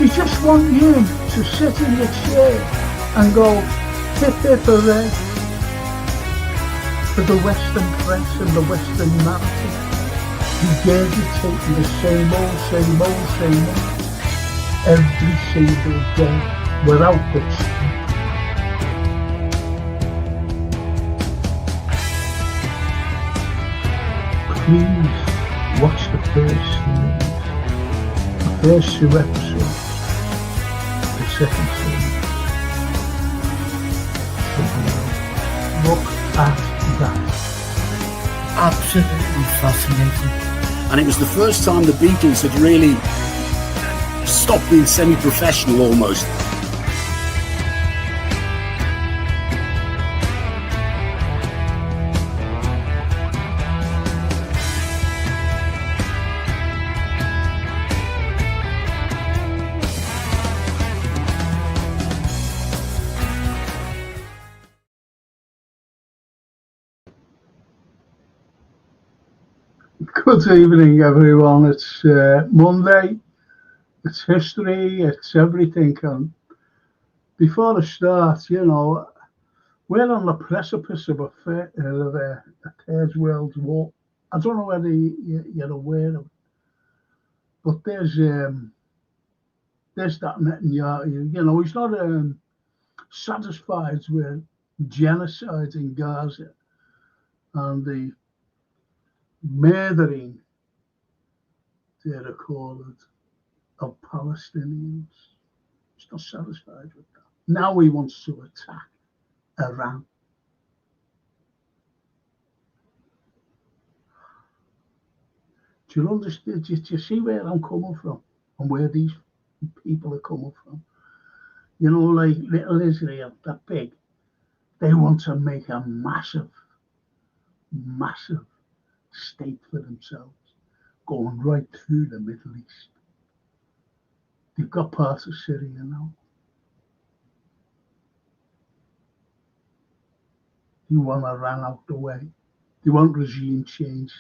They just want you to sit in your chair and go, hip hip hooray, for the Western press and the Western narrative, regurgitating the same old, every single day, without the truth. Please watch the first series, the first 2 episodes, the second series. Look at that. Absolutely fascinating. And it was the first time the Beatles had really stopped being semi-professional almost. Good evening, everyone. It's Monday. It's history. It's everything. And before I start, we're on the precipice of a third world war. I don't know whether you're aware of it, but there's that Netanyahu. He's not satisfied with genocide in Gaza and the murdering, dare I call it, of Palestinians. He's not satisfied with that. Now he wants to attack Iran. Do you understand? Do you see where I'm coming from and where these people are coming from? Like little Israel, that big. They want to make a massive state for themselves, going right through the Middle East. They've got parts of Syria now. They want Iran out the way. They want regime change.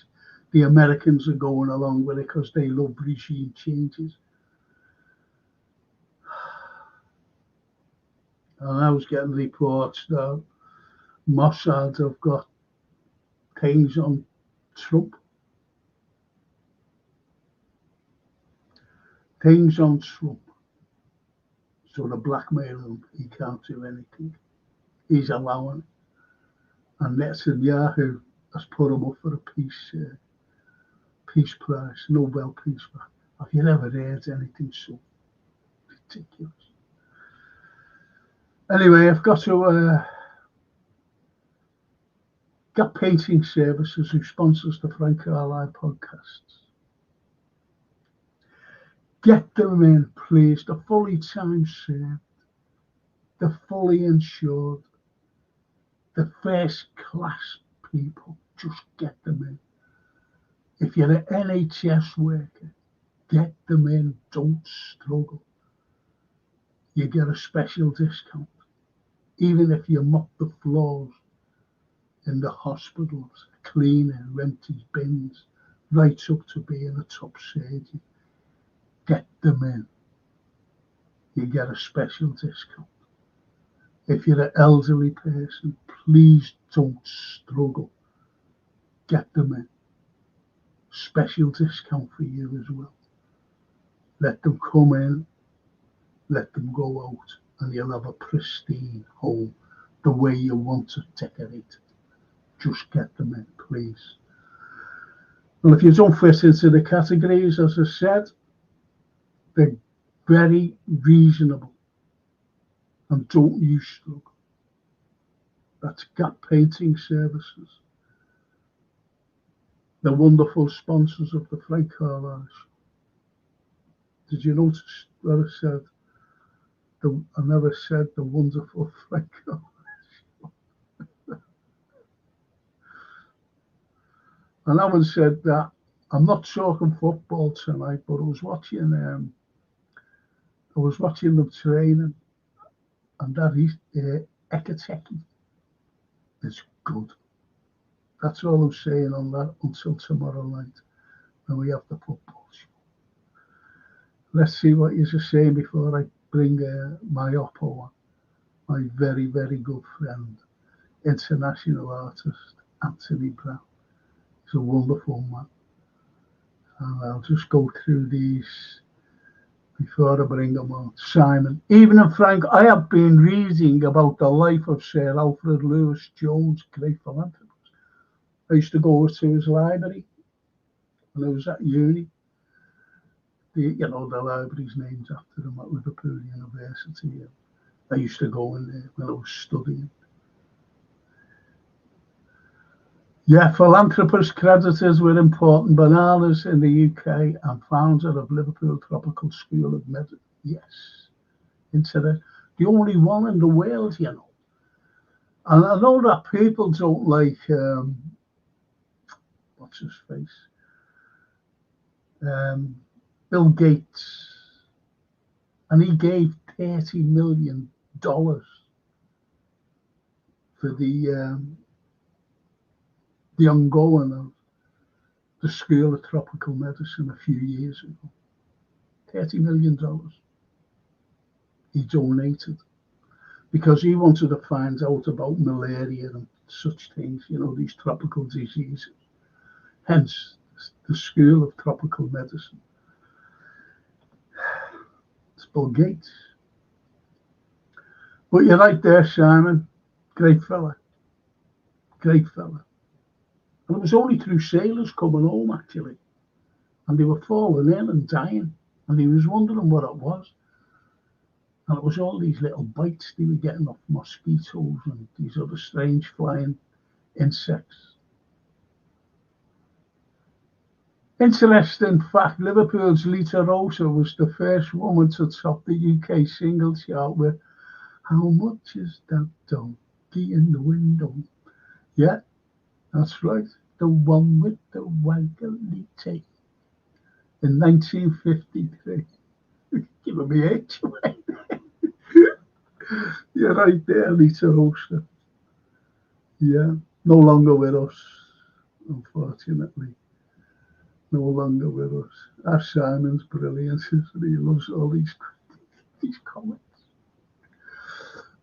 The Americans are going along with it because they love regime changes. And I was getting reports that Mossad have got things on Trump. Things on Trump. So they're blackmailing him. He can't do anything. He's allowing it. And Netanyahu has put him up for a peace prize, Nobel Peace Prize. Have you ever heard anything so ridiculous? Anyway, I've got to get Painting Services, who sponsors the Frank Carlyle podcasts. Get them in, please. They're fully time served. They're fully insured. The first class people. Just get them in. If you're an NHS worker, get them in. Don't struggle. You get a special discount. Even if you mop the floors in the hospitals, cleaning, empty bins, right up to being a top surgeon. Get them in. You get a special discount. If you're an elderly person, please don't struggle. Get them in. Special discount for you as well. Let them come in, let them go out, and you'll have a pristine home the way you want to decorate it. Just get them in, please. Well, if you don't fit into the categories, as I said, they're very reasonable and don't you struggle. That's Gap Painting Services. The wonderful sponsors of the Frank Carlyle Show. Did you notice what I said? I never said the wonderful Frank Carlyle Show. And I haven't said that. I'm not talking football tonight, but I was watching them training, and that Ekateki is good. That's all I'm saying on that until tomorrow night when we have the football show. Let's see what you're saying before I bring my oppo on. My very, very good friend, international artist, Anthony Brown. He's a wonderful man. And I'll just go through these before I bring them on. Simon, even and Frank, I have been reading about the life of Sir Alfred Lewis Jones, great philanthropist. I used to go to his library when I was at uni. The library's named after him at Liverpool University. I used to go in there when I was studying. Yeah, philanthropist creditors were important. Bananas in the UK and founder of Liverpool Tropical School of Medicine. Yes, into the only one in the world, you know. And I know that people don't like, what's his face? Bill Gates. And he gave $30 million for the ongoing of the School of Tropical Medicine a few years ago. $30 million he donated because he wanted to find out about malaria and such things, these tropical diseases. Hence, the School of Tropical Medicine. It's Bill Gates. But you're right there, Simon. Great fella. Great fella. And it was only through sailors coming home, actually. And they were falling in and dying. And he was wondering what it was. And it was all these little bites they were getting off mosquitoes and these other strange flying insects. Interesting fact, Liverpool's Lita Rosa was the first woman to top the UK single chart with How Much Is That Donkey in the Window? Yeah, that's right. The one with the waggly tail. In 1953. Giving me age away. You're right there, Lita Rosa. Yeah, no longer with us, unfortunately. No longer with us. Our Simon's brilliant, isn't he? He loves all these comments.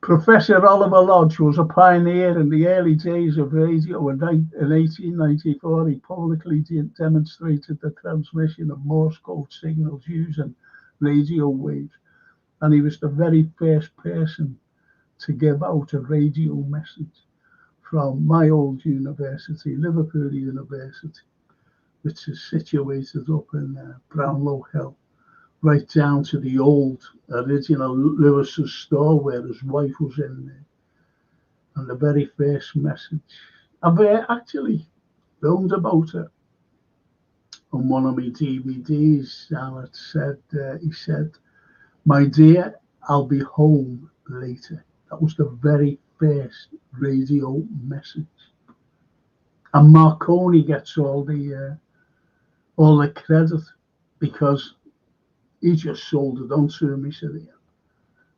Professor Oliver Lodge was a pioneer in the early days of radio. In 1894, he publicly demonstrated the transmission of Morse code signals using radio waves. And he was the very first person to give out a radio message from my old university, Liverpool University, which is situated up in Brownlow Hill, right down to the old original Lewis's store where his wife was in there. And the very first message, I've actually filmed about it on one of my DVDs, and it said, he said, "My dear, I'll be home later." That was the very first radio message. And Marconi gets all the credit because he just sold it on to me, said he,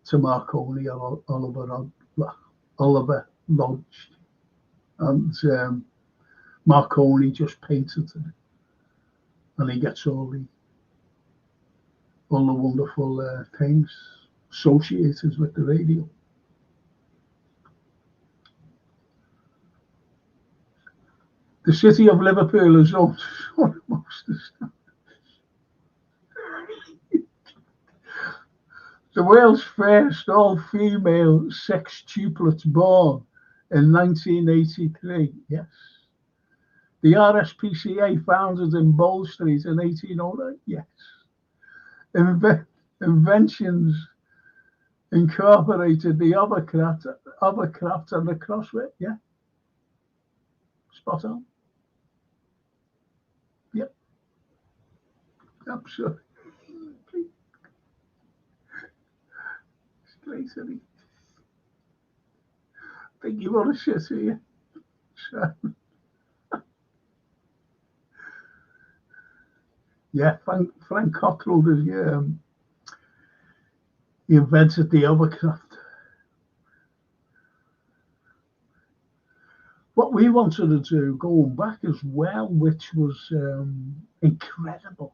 to Marconi, Oliver Lodge. And Marconi just painted it. And he gets all the wonderful things associated with the radio. The city of Liverpool is also most established. The world's first all-female sextuplets born in 1983. Yes. The RSPCA founded in Bold Street in 1809. Yes. Inventions incorporated the hovercraft and the crossway. Yeah. Spot on. Yep. Absolutely. It's great, isn't it? I think you want to shit here. So, yeah, Frank Carlyle, he invented the hovercraft. What we wanted to do, going back as well, which was incredible,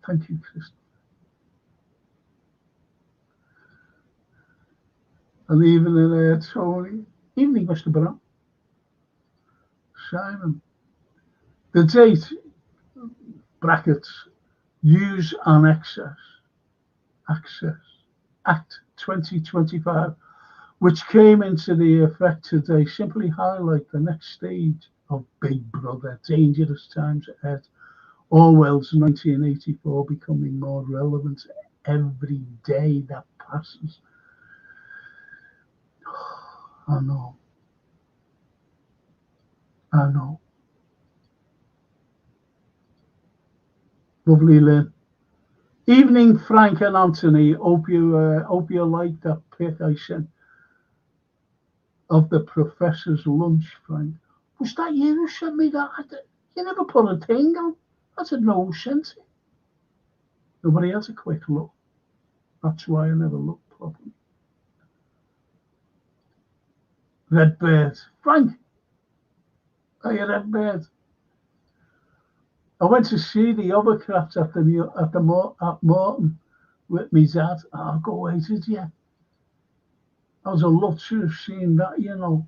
Thank you, Chris. And evening, Tony. Evening, Mr. Brown. Simon. The date, brackets, use and access Act 2025, which came into the effect today, simply highlight the next stage of Big Brother, dangerous times ahead. Orwell's 1984 becoming more relevant every day that passes. I know. Lovely, Lynn. Evening, Frank and Anthony. Hope you like that pic I sent of the professor's lunch, Frank. Was that you who sent me that? You never put a thing on. I said, no, sent it. Nobody has a quick look. That's why I never looked properly. Red Bird. Frank, are you Red Bird? I went to see the Overcraft at Morton with me dad. I'll go away, did you? I would have loved to have seen that, you know.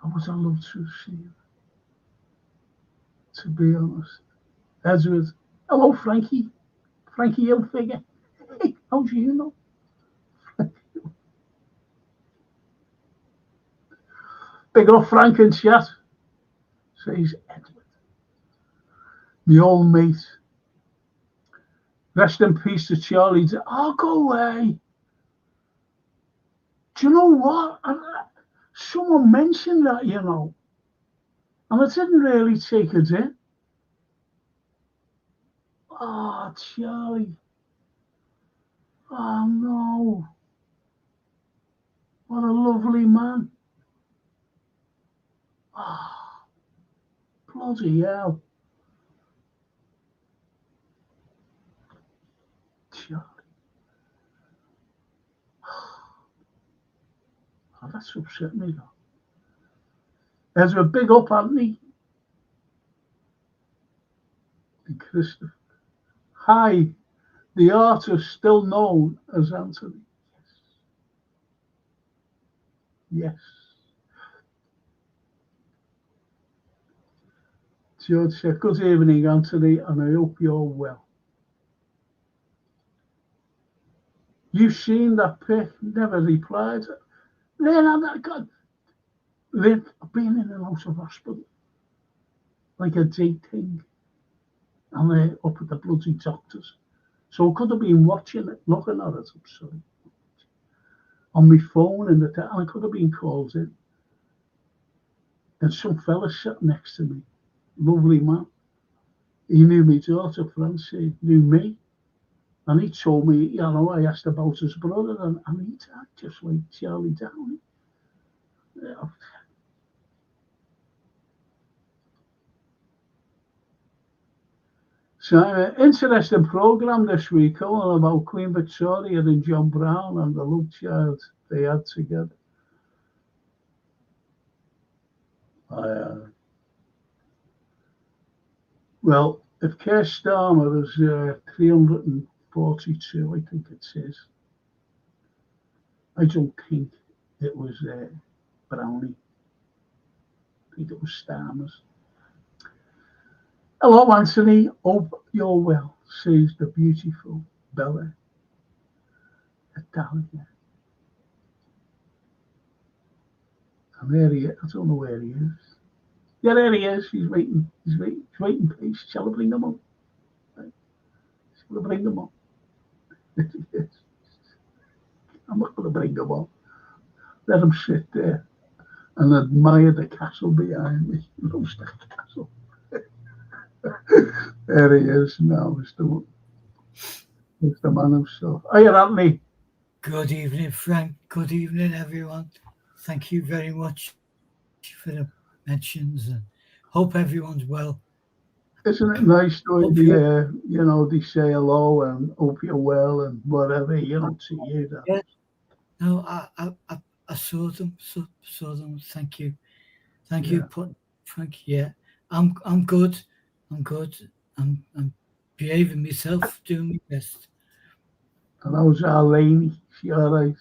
I would have loved to have seen it, to be honest. Edward. Hello, Frankie. Frankie Hilfiger. Hey, how do you know? Big up Frank in chat, says Edward. My old mate. Rest in peace to Charlie. Oh, go away. Do you know what? Someone mentioned that, you know, and I didn't really take it in. Oh, Charlie. Oh, no. What a lovely man. Oh, bloody hell. Charlie. Oh, that's upset me, though. There's a big up, Anthony. And Christopher. Hi, the artist still known as Anthony. Yes. George said, good evening, Anthony, and I hope you're well. You've seen that pic, never replied. Lynn, I've been in and out of hospital. Like a date thing. And they're up at the bloody doctors. So I could have been watching it, looking at it, I'm sorry. On my phone, and I could have been called in. And some fella sat next to me. Lovely man. He knew my daughter, Francie, knew me. And he told me, you know, I asked about his brother, and he died just like Charlie Downey. Yeah. So, interesting programme this week, all about Queen Victoria and John Brown and the love child they had together. Well, if Keir Starmer is 342, I think it says. I don't think it was Brownie. I think it was Starmer's. Hello, Anthony. Hope you're well, says the beautiful Bella Italia. And there he is. I don't know where he is. Yeah, there he is. He's waiting. He's waiting, please. Shall I bring him up? Shall I bring him up? I'm not going to bring him up. Let him sit there and admire the castle behind me. He loves the castle. There he is now, Mr. Man himself. Hiya, Anthony. Good evening, Frank. Good evening, everyone. Thank you very much for the mentions, and hope everyone's well. Isn't it nice to you know, they say hello and hope you're well and whatever, you know, to you. That. Yeah. No, I saw them. Saw them. Thank you. Thank you, Frank. Yeah, I'm good. I'm behaving myself, doing my best. And how's our Lainey? She all right?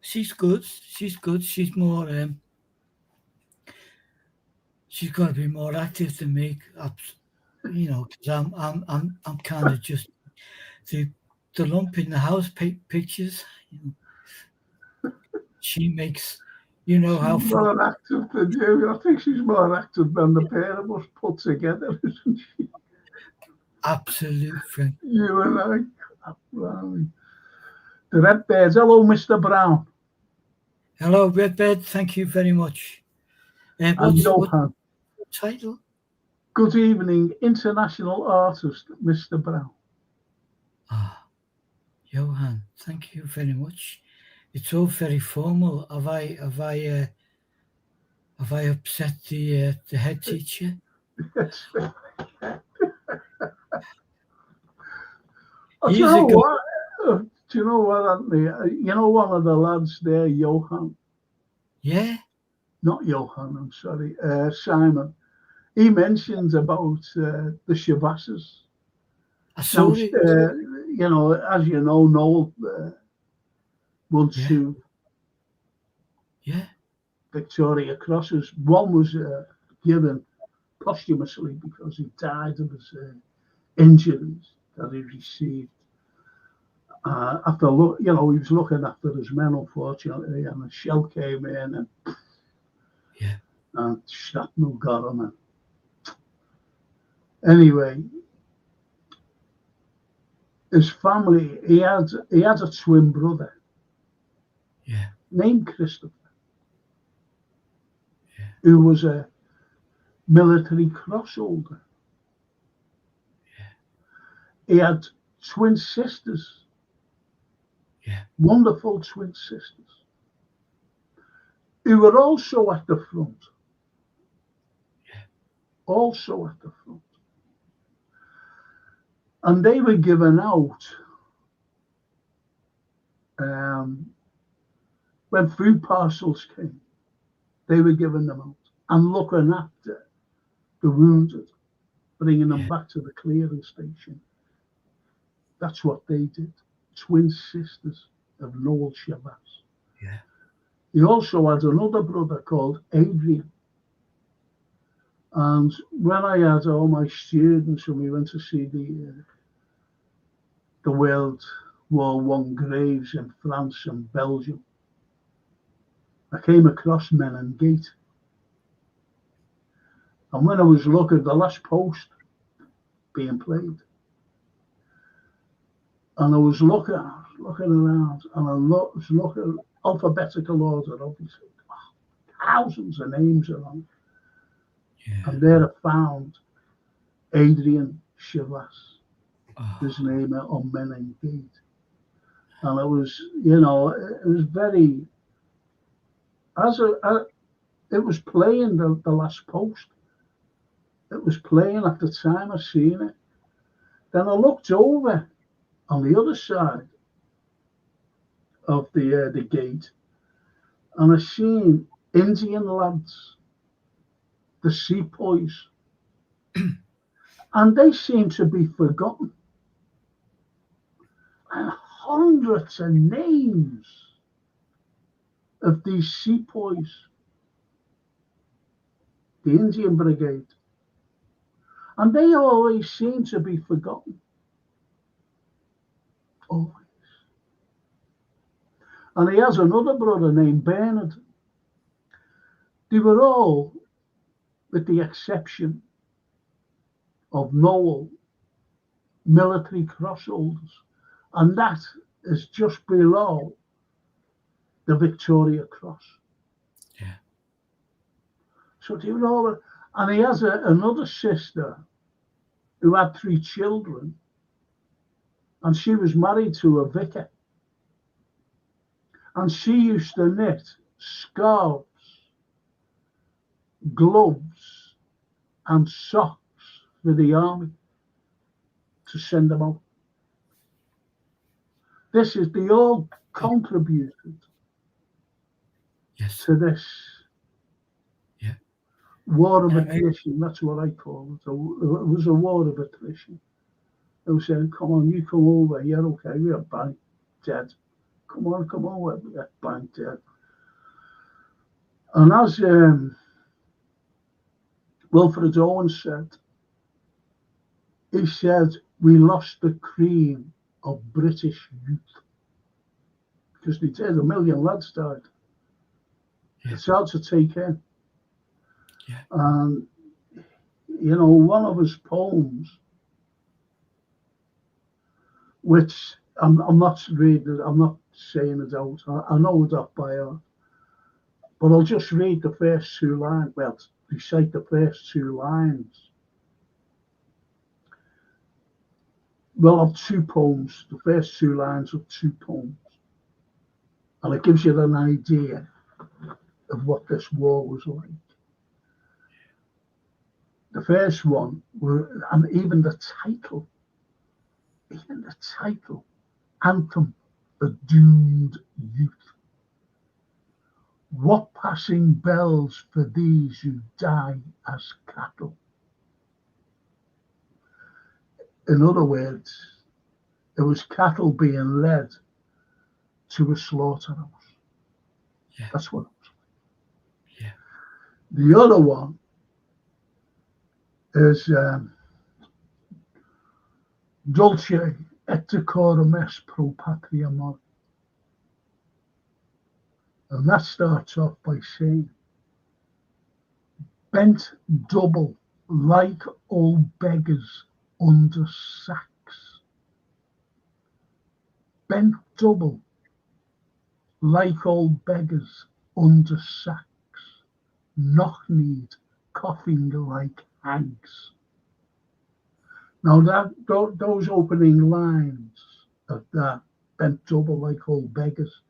She's good. She's good. She's more. She's got to be more active than me. Because I'm kind of just the lump in the house pictures. She makes. You know how She's more active than you. I think she's more active than the pair of us put together, isn't she? absolute Frank. You and I. Right. The Red Bears. Hello, Mr. Brown. Hello, Redbed. Thank you very much. And What Johan. title? Good evening, international artist, Mr. Brown. Ah, Johan. Thank you very much. It's all very formal. Have I upset the head teacher? Yes. Do you Years know ago. what? Do you know what, Anthony? You know one of the lads there, Johan. Yeah. Not Johan, I'm sorry. Simon. He mentions about the Shavasses. I Now, saw it. as you know, Noel won Yeah. 2 Yeah. Victoria Crosses. One was given posthumously because he died of his injuries that he received. After he was looking after his men, unfortunately, and a shell came in and shrapnel got him. Anyway, his family, he had a twin brother named Christopher, who was a military cross holder. He had twin sisters, wonderful twin sisters, who were also at the front. Also at the front. And they were given out when food parcels came. They were giving them out and looking after the wounded, bringing them back to the clearing station. That's what they did. Twin sisters of Noel Shabazz. Yeah. He also had another brother called Adrian. And when I had all my students and we went to see the World War I graves in France and Belgium, I came across Menin Gate. And when I was looking at the last post being played, and I was looking around, and I was looking alphabetical order, obviously. Thousands of names are on it. Yeah. And there I found Adrian Shavas, his name on Menin Gate. And it was, it was very, it was playing the last post. It was playing at the time I seen it. Then I looked over on the other side of the gate, and I seen Indian lads, the sepoys, and they seem to be forgotten. And hundreds of names of these sepoys, the Indian Brigade, and they always seem to be forgotten. Always. And he has another brother named Bernard. They were all, with the exception of Noel, military cross holders. And that is just below the Victoria Cross. Yeah. So they were all, and he has another sister who had 3 children, and she was married to a vicar. And she used to knit scarves, gloves, and socks for the army to send them out. They all contributed to this war of attrition. That's what I call it. It was a war of attrition. They were saying, come on, you come over. Yeah, okay, we're bang dead. Come on, come over. We're bang dead. And as Wilfred Owen said, he said, we lost the cream of British youth. Because they did, 1 million lads died. Yeah. It's hard to take in. Yeah. And, you know, one of his poems, which I'm not reading, I'm not saying it out, I know it off by heart, but I'll just read the first 2 lines, well, recite the first 2 lines. Well, of 2 poems, the first 2 lines of 2 poems. And it gives you an idea of what this war was like. The first one, and even the title, Anthem, the Doomed Youth. What passing bells for these who die as cattle? In other words, it was cattle being led to a slaughterhouse. Yeah. That's what it was. Yeah. The other one is Dulce et decorum est pro patria mori. And that starts off by saying, bent double like old beggars under sacks. Bent double like old beggars under sacks. Knock-kneed, coughing like hags. Now those opening lines of that, bent double like old beggars,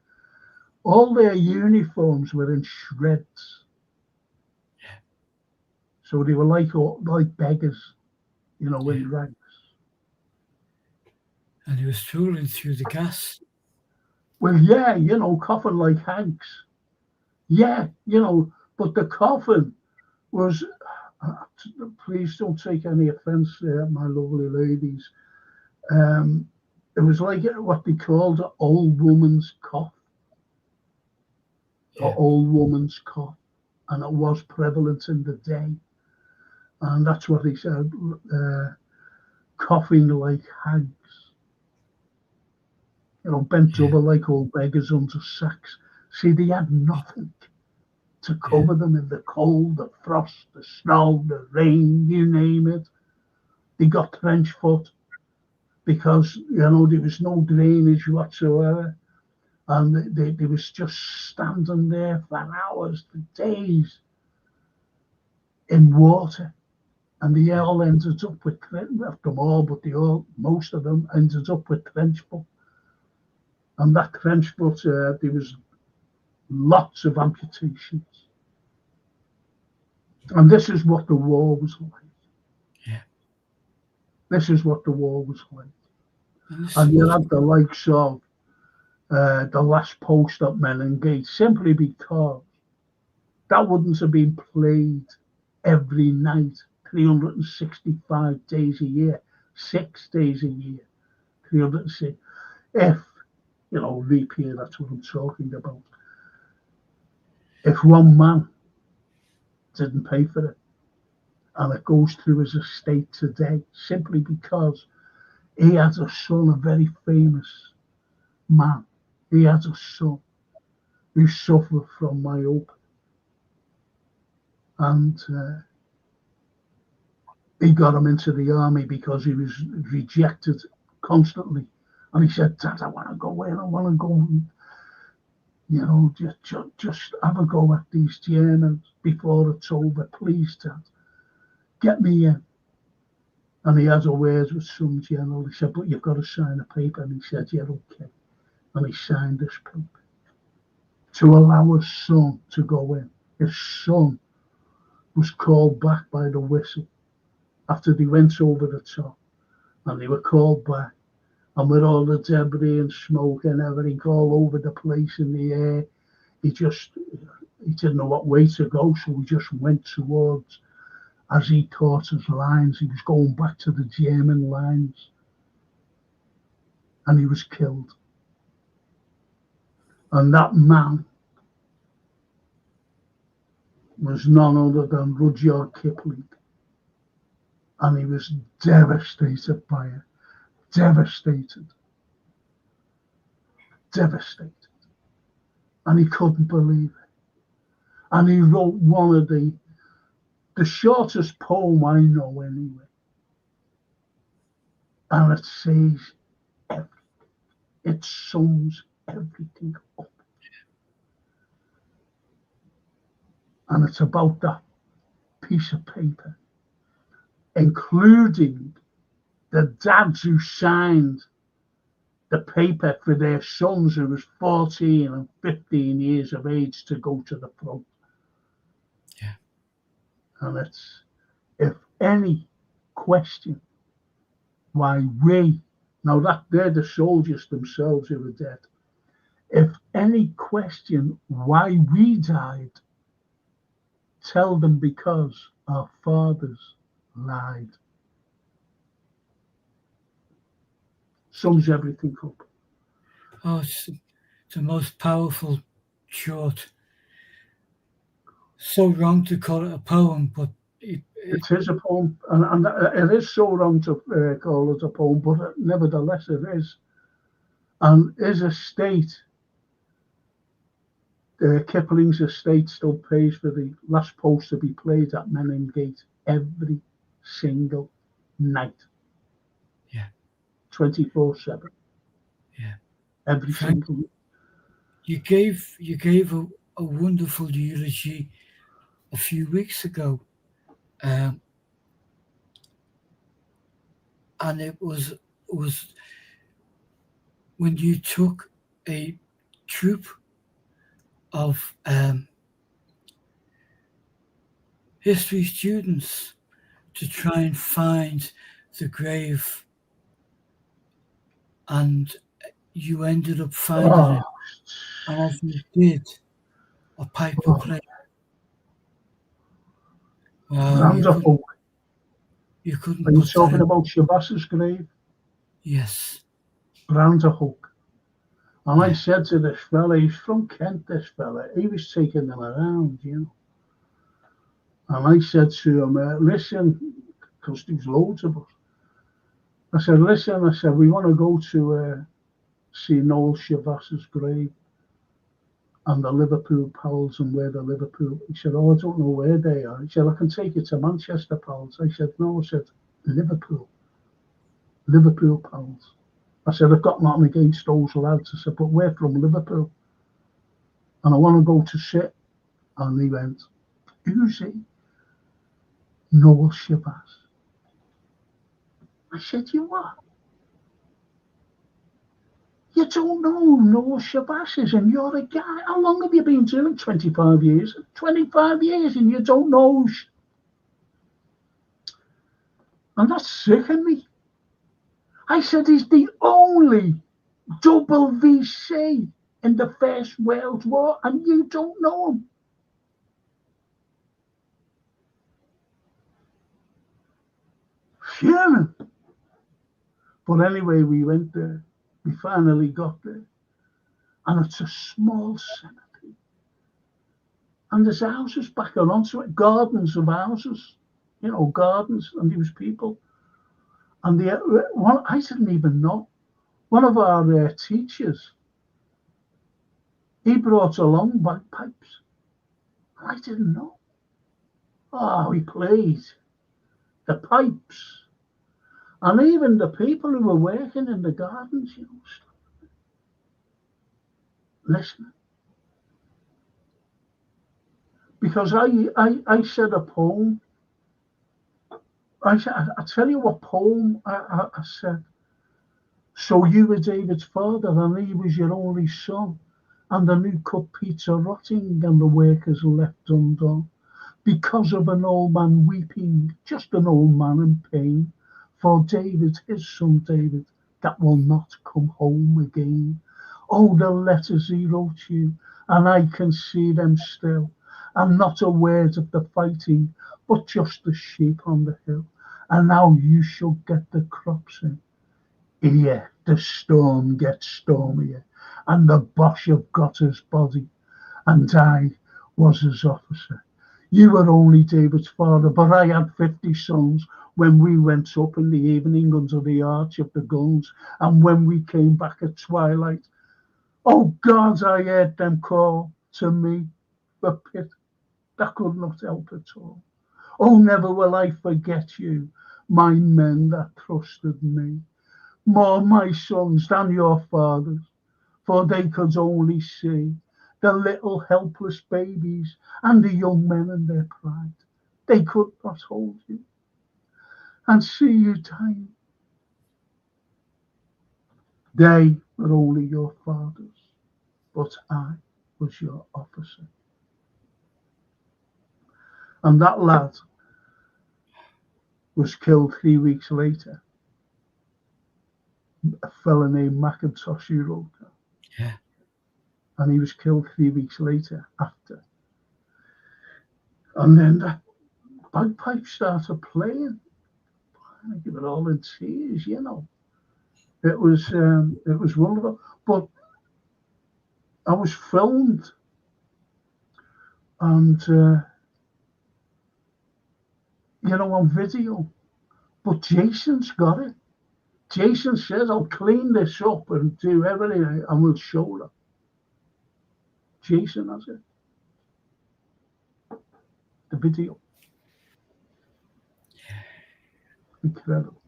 all their uniforms were in shreds. Yeah. So they were like beggars, you know, in rags. And he was strolling through the gas. Well, yeah, you know, coughing like hags. Yeah, you know, but the coffin was, please don't take any offence there, my lovely ladies. It was like what they called an old woman's cough. Yeah. An old woman's cough. And it was prevalent in the day. And that's what he said, coughing like hags. You know, bent over like old beggars under sacks. See, they had nothing to cover them in the cold, the frost, the snow, the rain, you name it. They got trench foot because, you know, there was no drainage whatsoever. And they was just standing there for hours, for days in water. And they all ended up with, not them all, but most of them ended up with trench foot. And that trench foot, there was lots of amputations. And this is what the war was like. Yeah. This is what the war was like. And you had the likes of the last post up Melon Gate, simply because that wouldn't have been played every night, 365 days a year, 6 days a year, 306. If, you know, leap year, that's what I'm talking about. If one man didn't pay for it, and it goes through his estate today, simply because he has a son, a very famous man. He has a son who suffered from myopia. And he got him into the army because he was rejected constantly. And he said, Dad, I want to go in, I want to go, you know, just have a go at these Germans before it's over. Please, Dad, get me in. And he had a words with some general. He said, but you've got to sign a paper. And he said, yeah, okay. And he signed this paper to allow his son to go in. His son was called back by the whistle after they went over the top. And they were called back. And with all the debris and smoke and everything all over the place in the air, he didn't know what way to go, so he just went towards, as he taught his lines, he was going back to the German lines. and he was killed. And that man was none other than Rudyard Kipling. And he was devastated by it. Devastated. And he couldn't believe it. And he wrote one of the shortest poem I know anyway. And it says everything. It sums everything up. And it's about that piece of paper, including the dads who signed the paper for their sons who was 14 and 15 years of age to go to the front. Yeah. And it's, if any question why we, now that they're the soldiers themselves who were dead, if any question why we died, tell them because our fathers lied. Sums everything up. Oh, it's the most powerful short. So wrong to call it a poem, but it is a poem, and it is so wrong to call it a poem, but nevertheless it is. And his estate, Kipling's estate, still pays for the last post to be played at Menin Gate every single night. Yeah. 24/7. Yeah. Every Frank, single night. You gave a wonderful eulogy a few weeks ago, and it was when you took a troop of history students to try and find the grave, and you ended up finding it. And as you did, a piper played. Wow, you couldn't Are you put talking that about Shabaz's grave? Yes. Round a hook. And Yeah. I said to this fella, he's from Kent, this fella, he was taking them around, you know. And I said to him, listen, because there's loads of us. I said, listen, we want to go to see Noel Shabaz's grave and the Liverpool pals and where the Liverpool. He said, oh, I don't know where they are. He said, I can take you to Manchester pals. I said, no, I said, Liverpool pals. I said, I've got nothing against those lads. I said, but we're from Liverpool. And I want to go to sit. And he went, who's he? Noel Shabaz. I said, you what? You don't know who Noel Shabaz is, and you're a guy. How long have you been doing? 25 years. 25 years, and you don't know. And that's sick of me. I said, he's the only double VC in the First World War, and you don't know him. Fuming. But anyway, we went there. We finally got there. And it's a small cemetery. And there's houses back onto it, gardens of houses, you know, gardens, and there was people. And I didn't even know. One of our teachers, he brought along bagpipes. I didn't know. Oh, he played the pipes. And even the people who were working in the gardens, you know, listening. Because I said a poem. I tell you what poem I said. So you were David's father, and he was your only son, and the new cut pizza rotting, and the workers left undone, because of an old man weeping, just an old man in pain, for David, his son David, that will not come home again. Oh, the letters he wrote you, and I can see them still, and not a word of the fighting, but just the sheep on the hill. And now you shall get the crops in. Here, the storm gets stormier, and the Boche have got his body, and I was his officer. You were only David's father, but I had 50 sons when we went up in the evening under the arch of the guns, and when we came back at twilight. Oh God, I heard them call to me, the pit. I could not help at all. Oh, never will I forget you, my men that trusted me. More my sons than your fathers, for they could only see the little helpless babies and the young men in their pride. They could not hold you and see you dying. They were only your fathers, but I was your officer. And that lad was killed 3 weeks later. A fella named Macintosh who wrote that. Yeah. And he was killed 3 weeks later after. And then that bagpipe started playing. I give it all in tears, you know. It was wonderful. But I was filmed, and on video. But Jason's got it. Jason says, I'll clean this up and do everything, and we'll show them. Jason has it. The video. Incredible.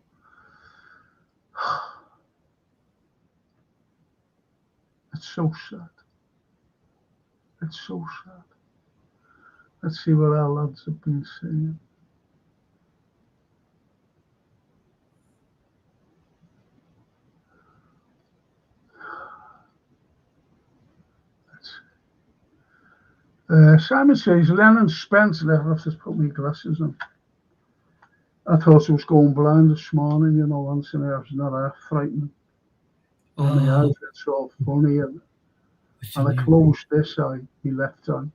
It's so sad. It's so sad. Let's see what our lads have been saying. Simon says, Lennon Spence left. I've just put my glasses on. I thought I was going blind this morning, Anthony. I was not half frightened. My eyes get so funny, and I closed this eye, my left eye,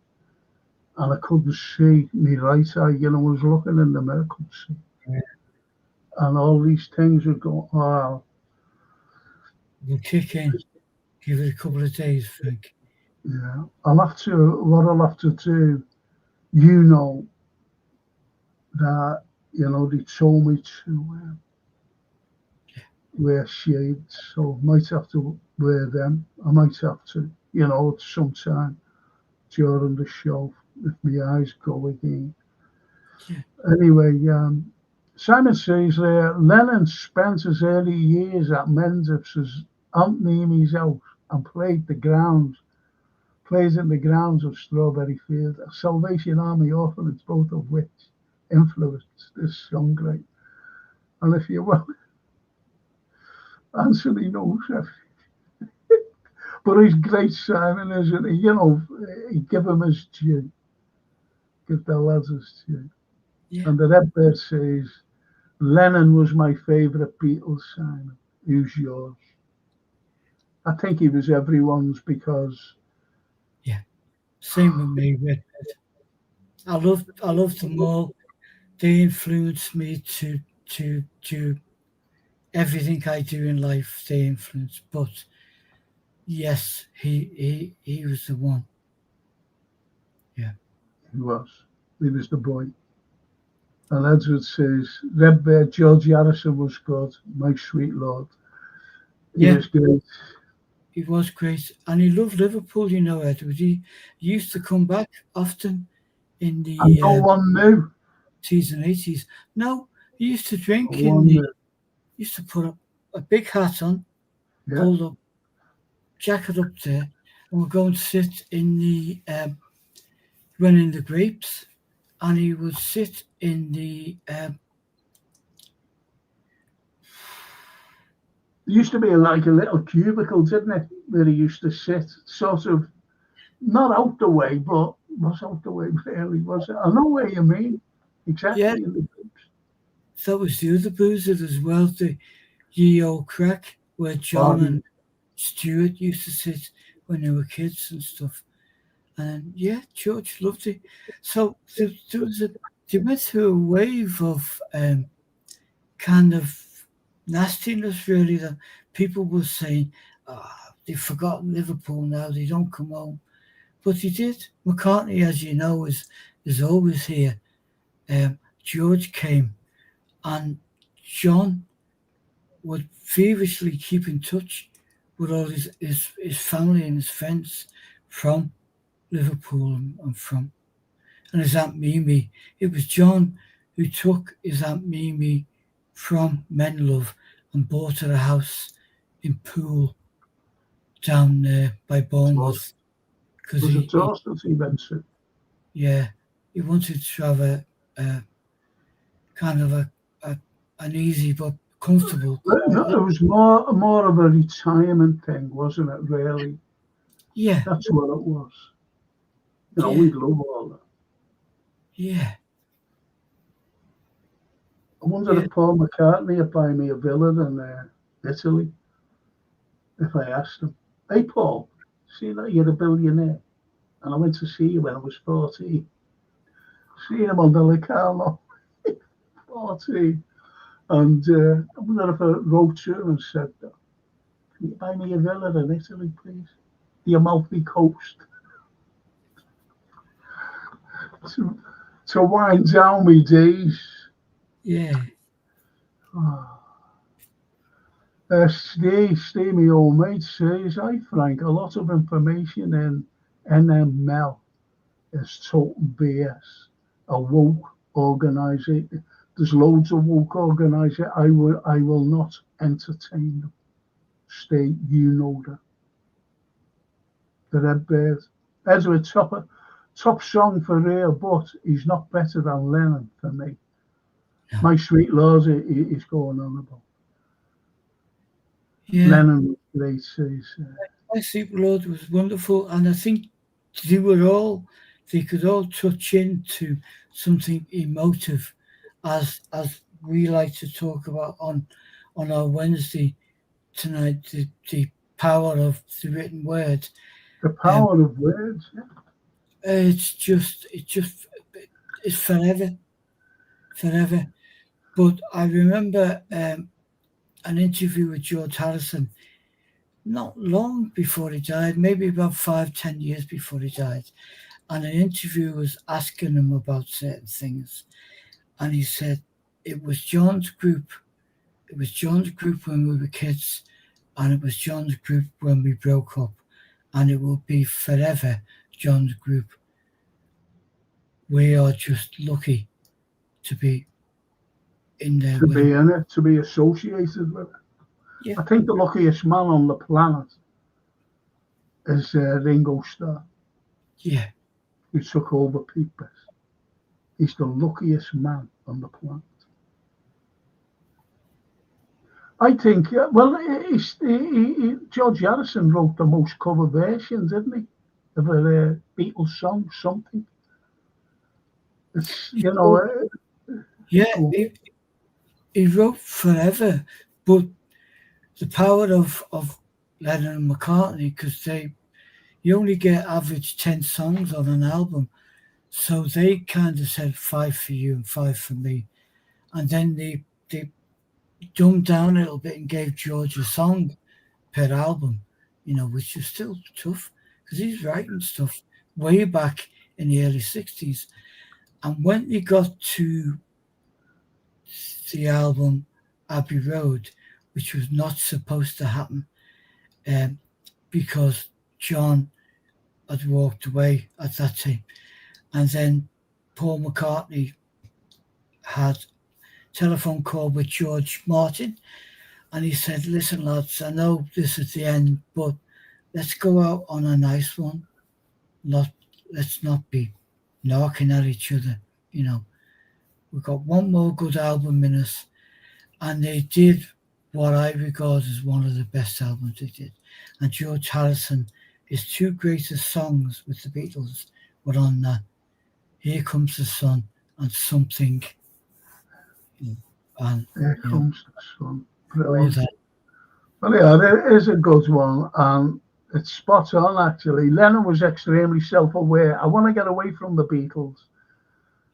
and I couldn't see my right eye. I was looking in the mirror, couldn't see. Yeah. And all these things were going, You'll kick in. Give it a couple of days, Frank. Yeah, what I'll have to do, that, they told me to wear shades, so I might have to wear them. I might have to, sometime during the show if my eyes go again. Yeah. Anyway, Simon says there, Lennon spent his early years at Mendip's Aunt Mimi's house and played in the grounds of Strawberry Field, a Salvation Army orphanage, both of which influenced this songwriter. And if you will, Anthony knows everything. But he's great, Simon, isn't he? He give him his due. Give the lads his due. Yeah. And the Redbird says, Lennon was my favourite Beatles, Simon. Who's yours? I think he was everyone's because... Same with me, Redbird. I love them all. They influenced me to everything I do in life. They influenced, but yes, he was the one. Yeah, he was the boy. And Edward says, Redbird, George Harrison was good, my sweet lord. He was great. He was great, and he loved Liverpool, Edward. He used to come back often in the no one knew. 70s and 80s. No, he used to drink he used to put a big hat on, pulled up, jacket up there, and we'd go and sit in the running the grapes, and he would sit in the there used to be like a little cubicle, didn't it, where he used to sit, sort of, not out the way, but was out the way, really, was it? I know what you mean. Exactly. Yeah. In the groups. That was the other boozers as well, the Ye Old Crack, where John and Stuart used to sit when they were kids and stuff. And George loved it. So they went through a wave of kind of nastiness, really, that people were saying, they've forgotten Liverpool now, they don't come home. But he did. McCartney, as you know, is always here. George came, and John would feverishly keep in touch with all his family and his friends from Liverpool and his Aunt Mimi. It was John who took his Aunt Mimi from Menlove and bought her a house in Poole down there by Bournemouth. Because he went to. Yeah, he wanted to have a kind of an easy but comfortable. No, it was more of a retirement thing, wasn't it? Really. Yeah, that's what it was. Yeah. We love all that. Yeah. I wonder if Paul McCartney would buy me a villa in Italy if I asked him. Hey, Paul, see that you're a billionaire, and I went to see you when I was 14. See him on the Locarno, 14. And I wonder if I wrote to him and said, can you buy me a villa in Italy, please? The Amalfi Coast. To wind down my days. Yeah. Steve, my old mate, says, hi Frank, a lot of information in NML is total BS. A woke organisation. There's loads of woke organisations. I will not entertain them. Stay, you know that. The Redbird. Ezra, top song for real, but he's not better than Lennon for me. No. My Sweet Lord is going on about. Yeah. Lennon was great, says. My Sweet Lord was wonderful, and I think they could all touch into something emotive, as we like to talk about on our Wednesday tonight, the power of the written word. The power of words, yeah. It's forever. But I remember an interview with George Harrison not long before he died, maybe about 5-10 years before he died. And an interviewer was asking him about certain things. And he said, it was John's group. It was John's group when we were kids. And it was John's group when we broke up. And it will be forever John's group. We are just lucky to be in there. To be in it, to be associated with it. Yeah. I think the luckiest man on the planet is Ringo Starr. Yeah. Who took over People's. He's the luckiest man on the planet. I think, George Harrison wrote the most cover versions, didn't he? Of a Beatles song, something. It's, he wrote forever, but the power of Lennon and McCartney, because you only get average 10 songs on an album, so they kind of said 5 for you and 5 for me, and then they dumbed down a little bit and gave George a song per album, which is still tough because he's writing stuff way back in the early 60s. And when they got to the album Abbey Road, which was not supposed to happen because John had walked away at that time, and then Paul McCartney had a telephone call with George Martin, and he said, listen lads, I know this is the end, but let's go out on a nice one. Let's not be knocking at each other, We've got one more good album in us. And they did what I regard as one of the best albums they did. And George Harrison, his 2 greatest songs with the Beatles were on that. Here Comes the Sun and Something. And Here Comes the Sun. Brilliant. That. Well, yeah, it is a good one. And it's spot on, actually. Lennon was extremely self-aware. I want to get away from the Beatles.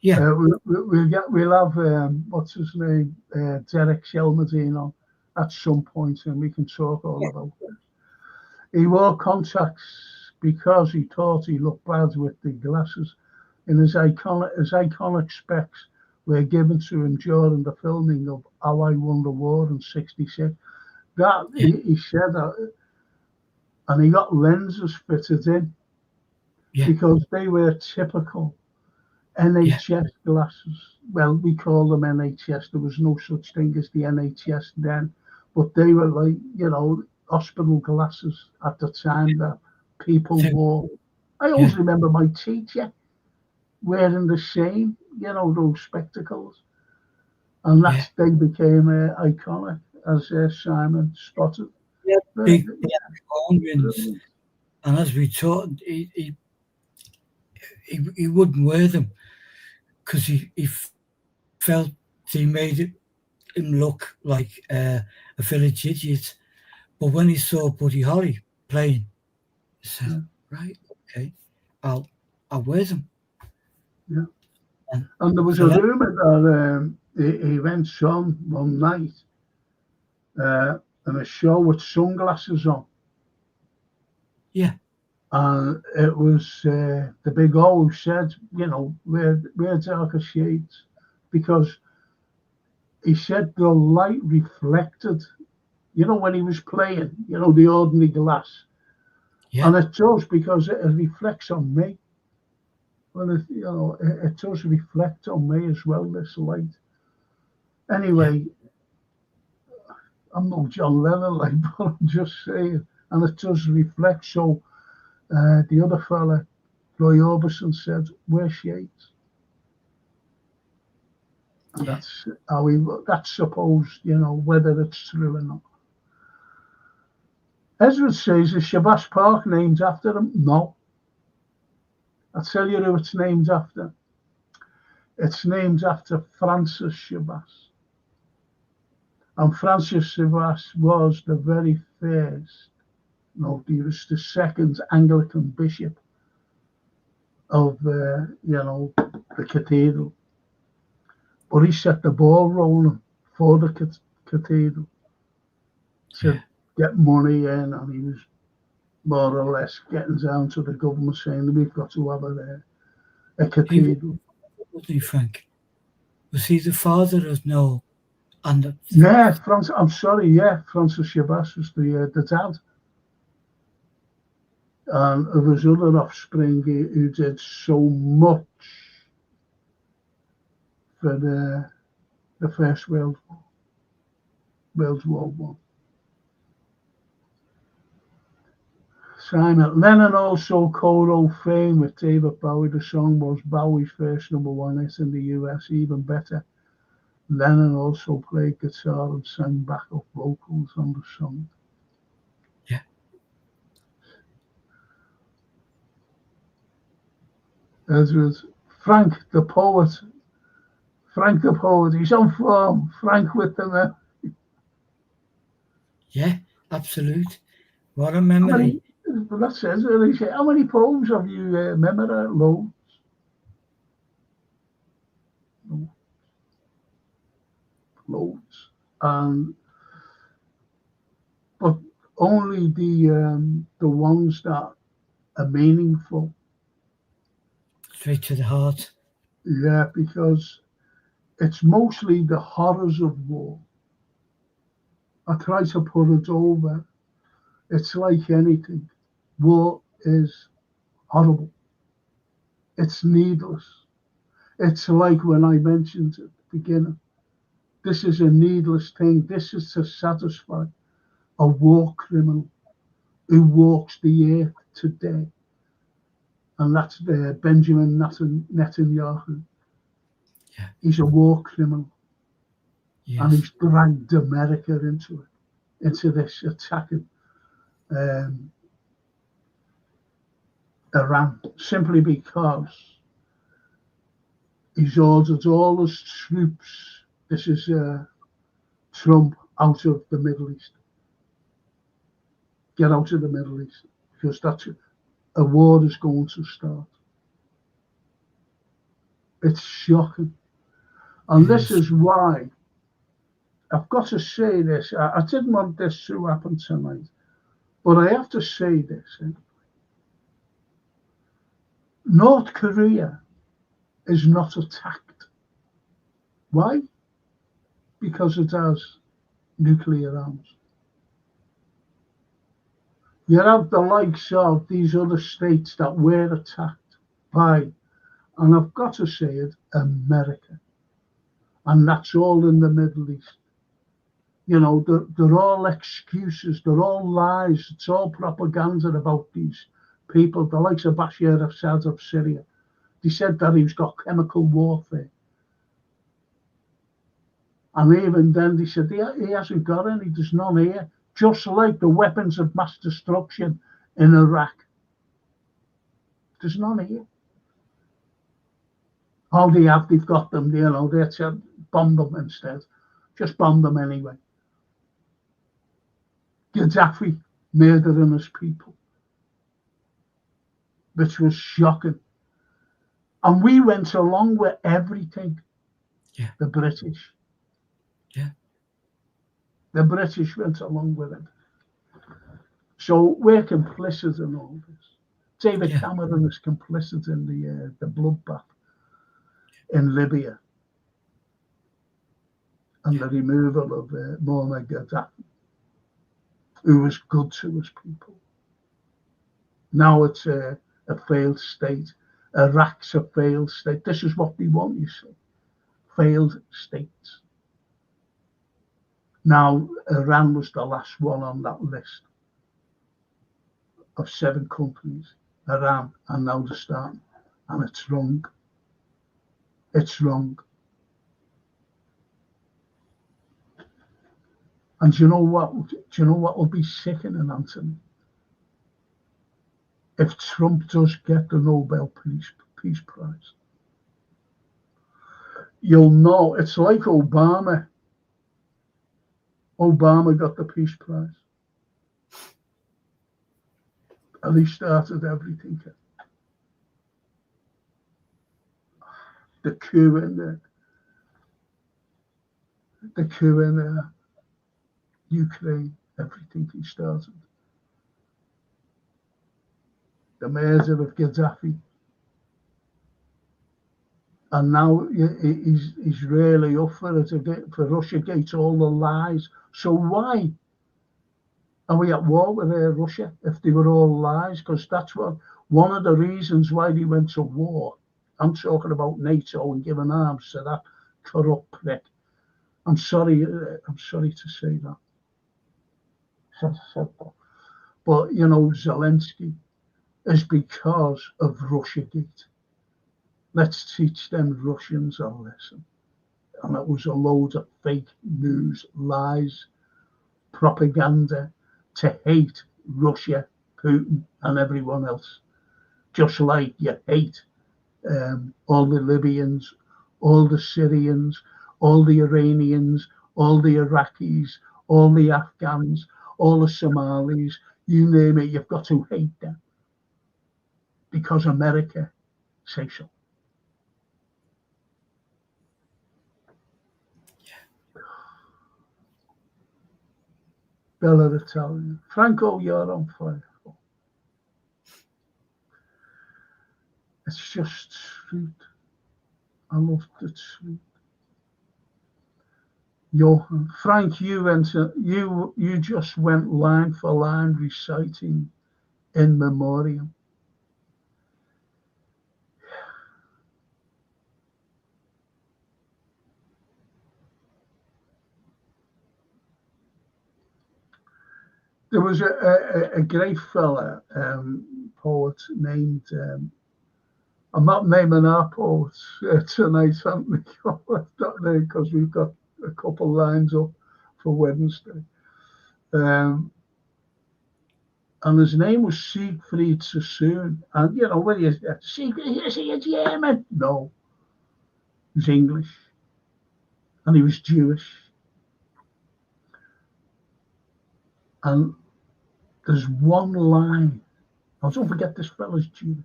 Yeah. We'll have what's his name, Derek Shelmerdine on, at some point, and we can talk all about it. He wore contacts because he thought he looked bad with the glasses, and his iconic specs were given to him during the filming of How I Won the War in '66. That he said that, and he got lenses fitted in because they were typical NHS glasses. Well, we call them NHS. There was no such thing as the NHS then, but they were like, hospital glasses at the time that people wore. I always remember my teacher wearing the same, those spectacles. And they became iconic, as Simon spotted. Yeah, big horns. And as we talked, he wouldn't wear them because he felt they made him look like a village idiot. But when he saw Buddy Holly playing, he said, "Right, okay, I'll wear them." Yeah, and there was a rumor that he went on one night in a show with sunglasses on. Yeah. And it was the big O who said, wear darker shades, because he said the light reflected, when he was playing, the ordinary glass. Yeah. And it does, because it reflects on me. Well, it does reflect on me as well, this light. Anyway, I'm no John Lennon, but I'm just saying, and it does reflect. So the other fella, Roy Orbison, said, wear shades. And that's how that's supposed, whether it's true or not. Edward says, is Shabazz Park named after him? No. I'll tell you who it's named after. It's named after Francis Shabazz. And Francis Shabazz was the very first, he was the second Anglican bishop of, the cathedral. But he set the ball rolling for the cathedral to get money in, and he was more or less getting down to the government saying that we've got to have a cathedral. Was he, Frank? Was he the father of Noel? Francis Shabazz was the dad. And of his other offspring who did so much for the First World War. Simon, Lennon also co-wrote Fame with David Bowie. The song was Bowie's first #1 hit in the US. Even better, Lennon also played guitar and sang backup vocals on the song. Yeah. As was Frank the poet. He's on form. Frank with the Yeah, absolute. What a memory. That says it. How many poems have you memorized? Loads. But only the ones that are meaningful. Straight to the heart. Yeah, because it's mostly the horrors of war. I try to put it over. It's like anything. War is horrible. It's needless. It's like when I mentioned at the beginning. This is a needless thing. This is to satisfy a war criminal who walks the earth today. And that's Benjamin Netanyahu. Yeah. He's a war criminal. Yes. And he's dragged America into this attacking Iran, simply because he's ordered all his troops, this is Trump, out of the Middle East. Get out of the Middle East, because that's a war is going to start. It's shocking. And this is why I've got to say this. I didn't want this to happen tonight, but I have to say this. North Korea is not attacked. Why? Because it has nuclear arms. You have the likes of these other states that were attacked by, and I've got to say it, America. And that's all in the Middle East. You know, they're all excuses, they're all lies, it's all propaganda about these people. The likes of Bashar al-Assad of Syria. They said that he's got chemical warfare. And even then they said he hasn't got any, there's none here. Just like the weapons of mass destruction in Iraq. There's none here. All they have, they've got them, you know, they said bomb them instead. Just bomb them anyway. Gaddafi murdering his people, which was shocking. And we went along with everything. Yeah. The British. Yeah. The British went along with it. So we're complicit in all this. David Cameron is complicit in the bloodbath in Libya and the removal of Muammar Gaddafi, who was good to his people. Now it's a failed state. Iraq's a failed state. This is what we want, you see. Failed states. Now, Iran was the last one on that list of 7 countries. Iran, and now they're starting. And it's wrong. It's wrong. And do you know what? Do you know what will be sickening, Anthony? If Trump does get the Nobel Peace Prize, you'll know. It's like Obama. Obama got the Peace Prize. And he started everything. The coup in Ukraine, everything he started. The murder of Gaddafi. And now he's really up for it again, for Russiagate, all the lies. So why are we at war with Russia if they were all lies? Because that's one of the reasons why they went to war. I'm talking about NATO and giving arms to that corrupt prick. I'm sorry to say that. But you know, Zelensky is because of Russiagate. Let's teach them Russians a lesson. And it was a load of fake news, lies, propaganda to hate Russia, Putin, and everyone else. Just like you hate all the Libyans, all the Syrians, all the Iranians, all the Iraqis, all the Afghans, all the Somalis, you name it, you've got to hate them. Because America say so. Bella Italian. Franco, you're on fire. It's just sweet. I loved it sweet. Johan, Frank, you just went line for line reciting in memoriam. There was a great fella, poet named, I'm not naming our poets tonight, Anthony, because we've got a couple lines up for Wednesday. And his name was Siegfried Sassoon. And, you know, when you say, Siegfried, is he a German? No, he was English. And he was Jewish. And there's one line. Now, don't forget this fella's Jewish.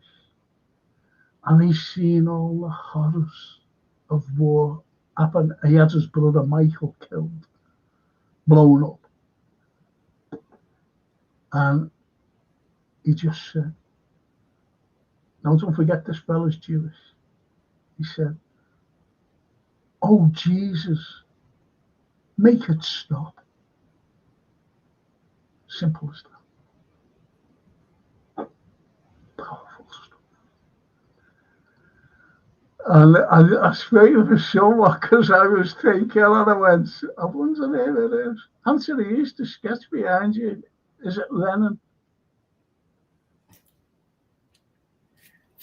And he's seen all the horrors of war happen. He had his brother Michael killed blown up. And he just said, now don't forget this fella's Jewish. He said, oh, Jesus, make it stop. Simple as that. Powerful stuff. And I spoke to him somewhat because I was thinking, and I went, I wonder where it is. Anthony, here's the sketch behind you. Is it Lennon?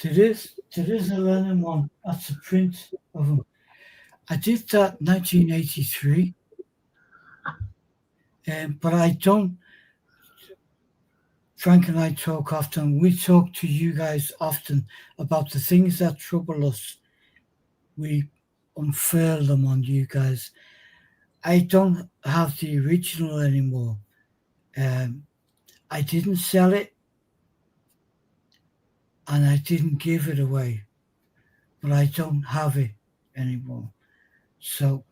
There is a Lennon one. That's a print of him. I did that 1983, but I don't. Frank and I talk often. We talk to you guys often about the things that trouble us. We unfurl them on you guys. I don't have the original anymore. I didn't sell it, and I didn't give it away, but I don't have it anymore. So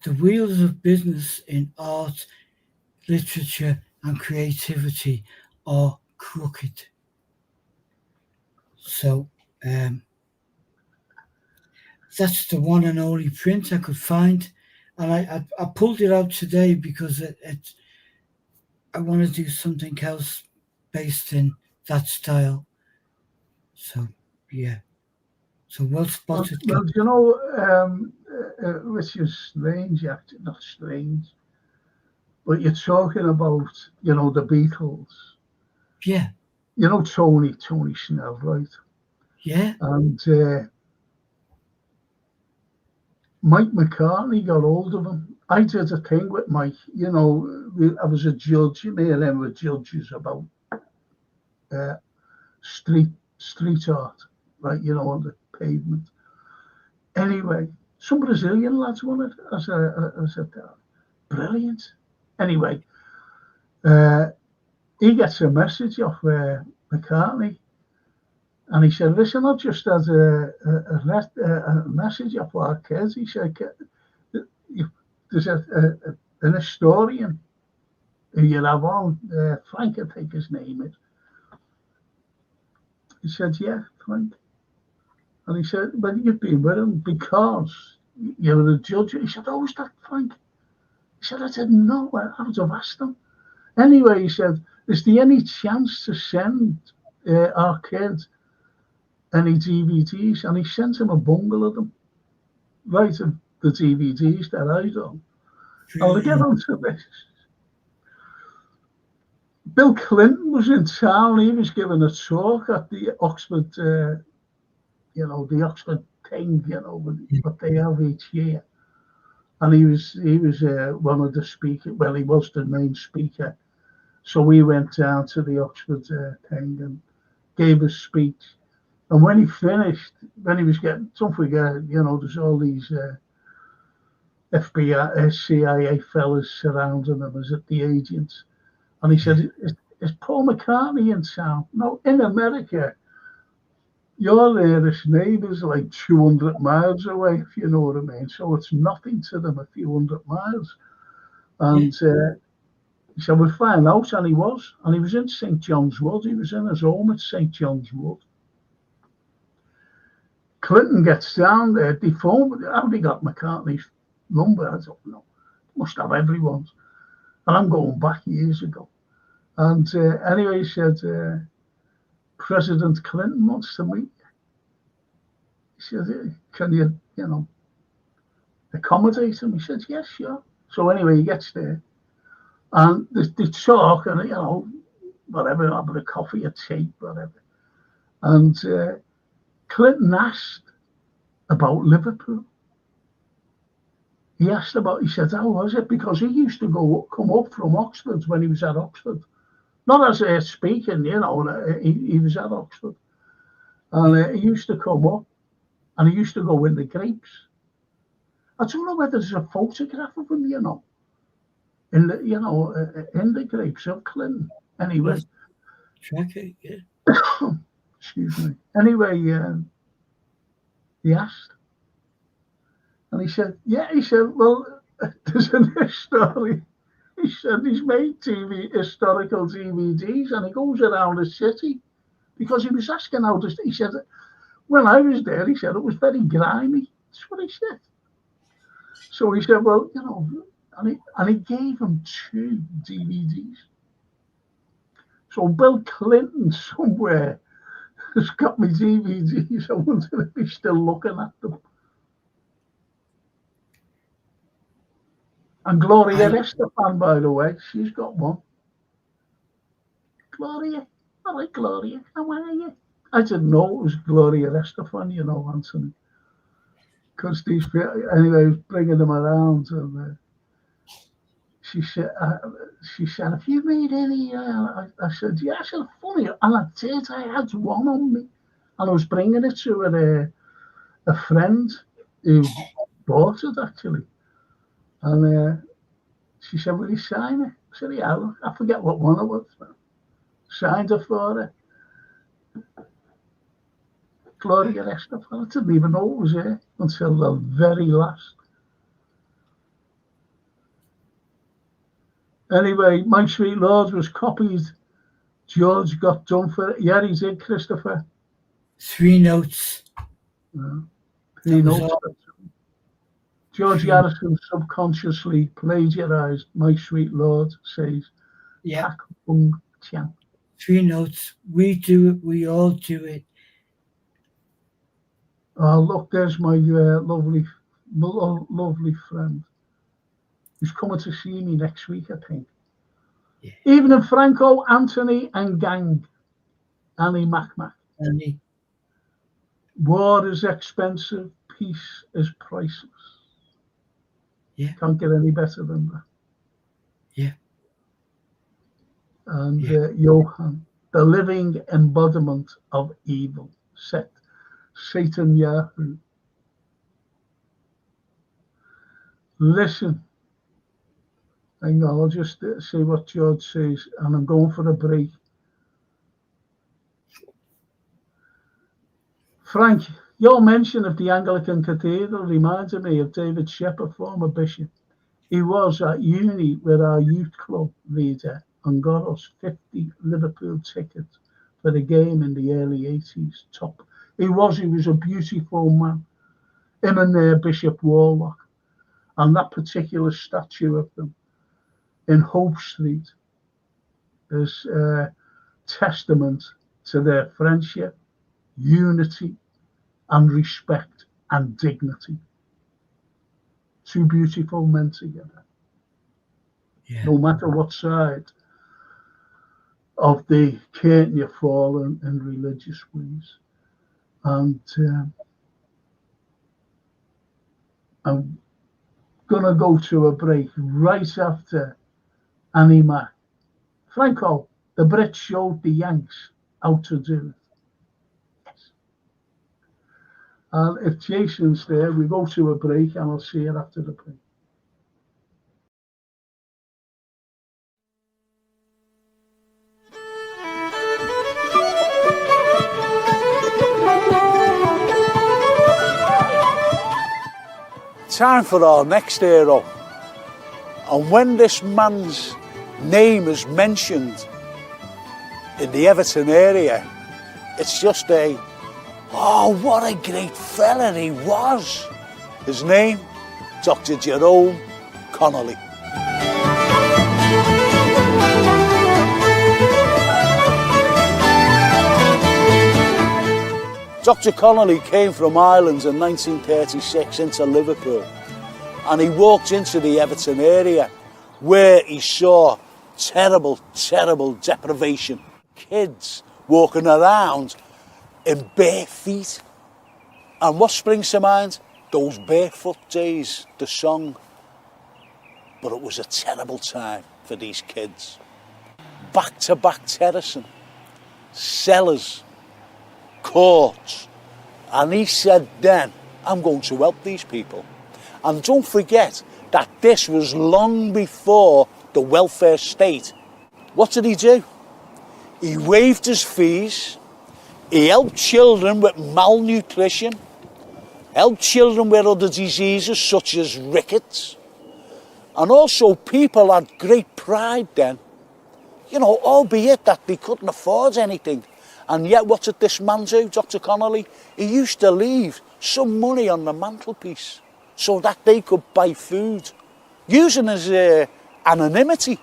the wheels of business in art, literature, and creativity are crooked. So that's the one and only print I could find, and I pulled it out today because I want to do something else based in that style. So yeah, so well spotted. Well, you know, which is strange, actually, not strange, but you're talking about, you know, the Beatles. Yeah. You know Tony Snell, right? Yeah. And Mike McCartney got hold of him. I did a thing with Mike. You know, I was a judge. Me and them were judges about street art, right? You know, on the pavement. Anyway, some Brazilian lads won it as a brilliant. Anyway, he gets a message off McCartney, and he said, "Listen, I've just had a message off our kids." He said, "There's an historian who you have on, Frank, I think his name is." He said, "Yeah, Frank." And he said, "Well, you've been with him because you're the judge." He said, "Oh, is that Frank?" He said, "I didn't know. I would have asked him." Anyway, he said, "Is there any chance to send our kids any DVDs?" And he sent him a bundle of them, right, of the DVDs that I done. I'll get on to this. Bill Clinton was in town. He was giving a talk at the Oxford, the Oxford thing, what they have each year. And he was one of the speakers. Well, he was the main speaker. So we went down to the Oxford thing and gave a speech. And when he finished, when he was getting, don't forget, there's all these FBI, CIA fellas surrounding him as the agents. And he said, is Paul McCartney in town? No, in America, your nearest neighbour's like 200 miles away, if you know what I mean. So it's nothing to them, a few hundred miles. And he said, we'll find out. And he was. And he was in St. John's Wood. He was in his home at St. John's Wood. Clinton gets down there. They phone. How they got McCartney's number? I don't know. Must have everyone's. And I'm going back years ago. And anyway, he said, President Clinton wants to meet you. He said, can you, accommodate him? He said, yes, sure. So anyway, he gets there. And they talk and, whatever, having a coffee, a tea, whatever. And Clinton asked about Liverpool. He said, how was it? Because he used to come up from Oxford when he was at Oxford. Not as a speaking, he was at Oxford. And he used to come up and he used to go in the grapes. I don't know whether there's a photograph of him, in the grapes of Clinton. Anyway. Track yeah. Excuse me. Anyway, he asked. And he said, well, there's a story. he said he's made historical DVDs, and he goes around the city because he was asking how this. He said, when I was there, he said it was very grimy. That's what he said. So he said, well, you know, and he gave him 2 DVDs. So Bill Clinton somewhere has got me DVDs. I wonder if he's still looking at them. And Gloria Estefan, by the way, she's got one. Gloria, all right, Gloria, how are you? I didn't know it was Gloria Estefan, you know, Anthony. Because anyway, I was bringing them around, and she said, have you made any? I said, yeah. I said, funny, and I did. I had one on me, and I was bringing it to a friend who bought it, actually. And she said, will you sign it? I said, yeah, I forget what one it was. Signed it for her. Gloria Estefan. I didn't even know it was her until the very last. Anyway, My Sweet Lord was copied. George got done for it. Yeah, he did, Christopher. 3 notes. Yeah. 3 notes. George Harrison subconsciously plagiarized My Sweet Lord, says Pak Bung Chan. 3 notes. We do it, we all do it. Oh, look, there's my lovely friend who's coming to see me next week, I think. Yeah. Evening, Franco, Anthony, and gang. Annie Mac. Annie. War is expensive, peace is priceless. Yeah. Can't get any better than that. Yeah. And Johann, the living embodiment of evil, Satan Yahoo. Listen, hang on, I'll just see what George says, and I'm going for a break. Frank, your mention of the Anglican Cathedral reminded me of David Shepherd, former bishop. He was at uni with our youth club leader and got us 50 Liverpool tickets for the game in the early 80s. He was a beautiful man. Him and Bishop Warlock. And that particular statue of them in Hope Street is testament to their friendship, unity, and respect and dignity. 2 beautiful men together. Yeah. No matter what side of the curtain you fall in religious ways. And I'm going to go to a break right after Annie Mac. Franco, the Brits showed the Yanks how to do it. Yes. And if Jason's there, we go to a break, and I'll see you after the break. Time for our next hero. And when this man's name is mentioned in the Everton area, it's just oh, what a great fella he was. His name, Dr. Jerome Connolly. Dr. Connolly came from Ireland in 1936 into Liverpool, and he walked into the Everton area where he saw terrible, terrible deprivation. Kids walking around in bare feet. And what springs to mind? Those Barefoot Days, the song. But it was a terrible time for these kids. Back-to-back terracing, cellars, courts. And he said then, I'm going to help these people. And don't forget that this was long before the welfare state. What did he do? He waived his fees. He helped children with malnutrition, helped children with other diseases such as rickets. And also people had great pride then, you know, albeit that they couldn't afford anything. And yet what did this man do, Dr. Connolly? He used to leave some money on the mantelpiece so that they could buy food, using his anonymity,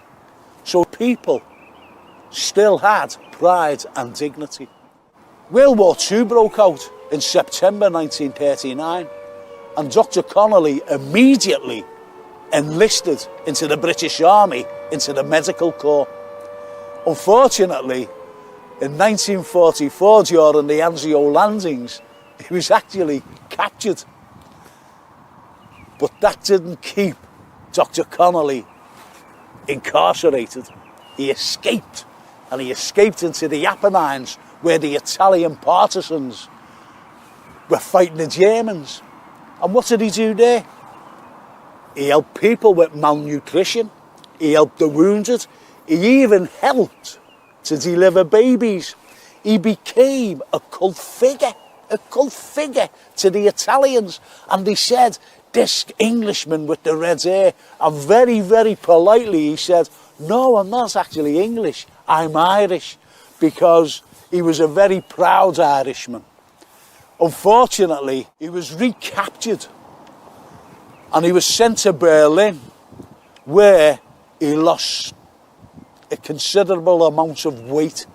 so people still had pride and dignity. World War II broke out in September 1939, and Dr. Connolly immediately enlisted into the British Army, into the medical corps. Unfortunately, in 1944, during the Anzio landings, he was actually captured. But that didn't keep Dr. Connolly incarcerated. He escaped, and he escaped into the Apennines, where the Italian partisans were fighting the Germans. And what did he do there? He helped people with malnutrition, he helped the wounded, he even helped to deliver babies. He became a cult figure to the Italians. And they said, this Englishman with the red hair, and very, very politely he said, no, I'm not actually English, I'm Irish, because he was a very proud Irishman. Unfortunately, he was recaptured and he was sent to Berlin, where he lost a considerable amount of weight.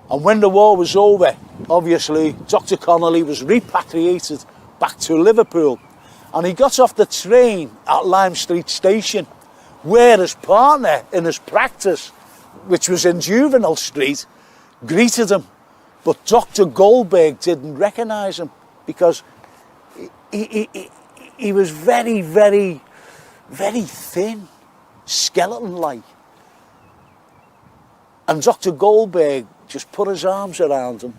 And when the war was over, obviously, Dr. Connolly was repatriated back to Liverpool, and he got off the train at Lime Street Station, where his partner in his practice, which was in Juvenile Street, greeted him. But Dr. Goldberg didn't recognise him, because he was very, very, very thin, skeleton-like. And Dr. Goldberg just put his arms around him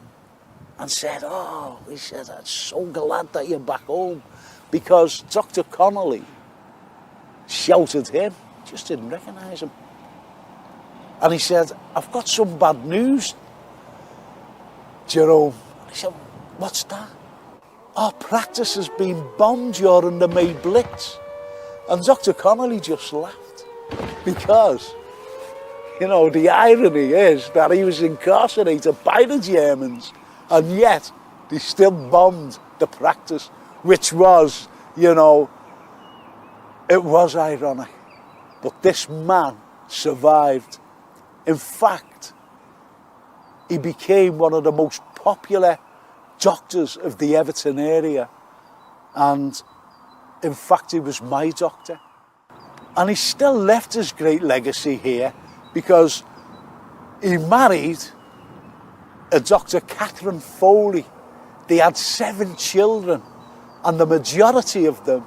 and said, oh, he said, I'm so glad that you're back home, because Dr. Connolly shouted him, just didn't recognise him. And he said, I've got some bad news, Jerome. I said, what's that? Our practice has been bombed during the May Blitz. And Dr. Connolly just laughed, because, you know, the irony is that he was incarcerated by the Germans, and yet they still bombed the practice, which was, you know, it was ironic. But this man survived. In fact, he became one of the most popular doctors of the Everton area. And in fact, he was my doctor. And he still left his great legacy here, because he married a Dr. Catherine Foley. They had 7 children, and the majority of them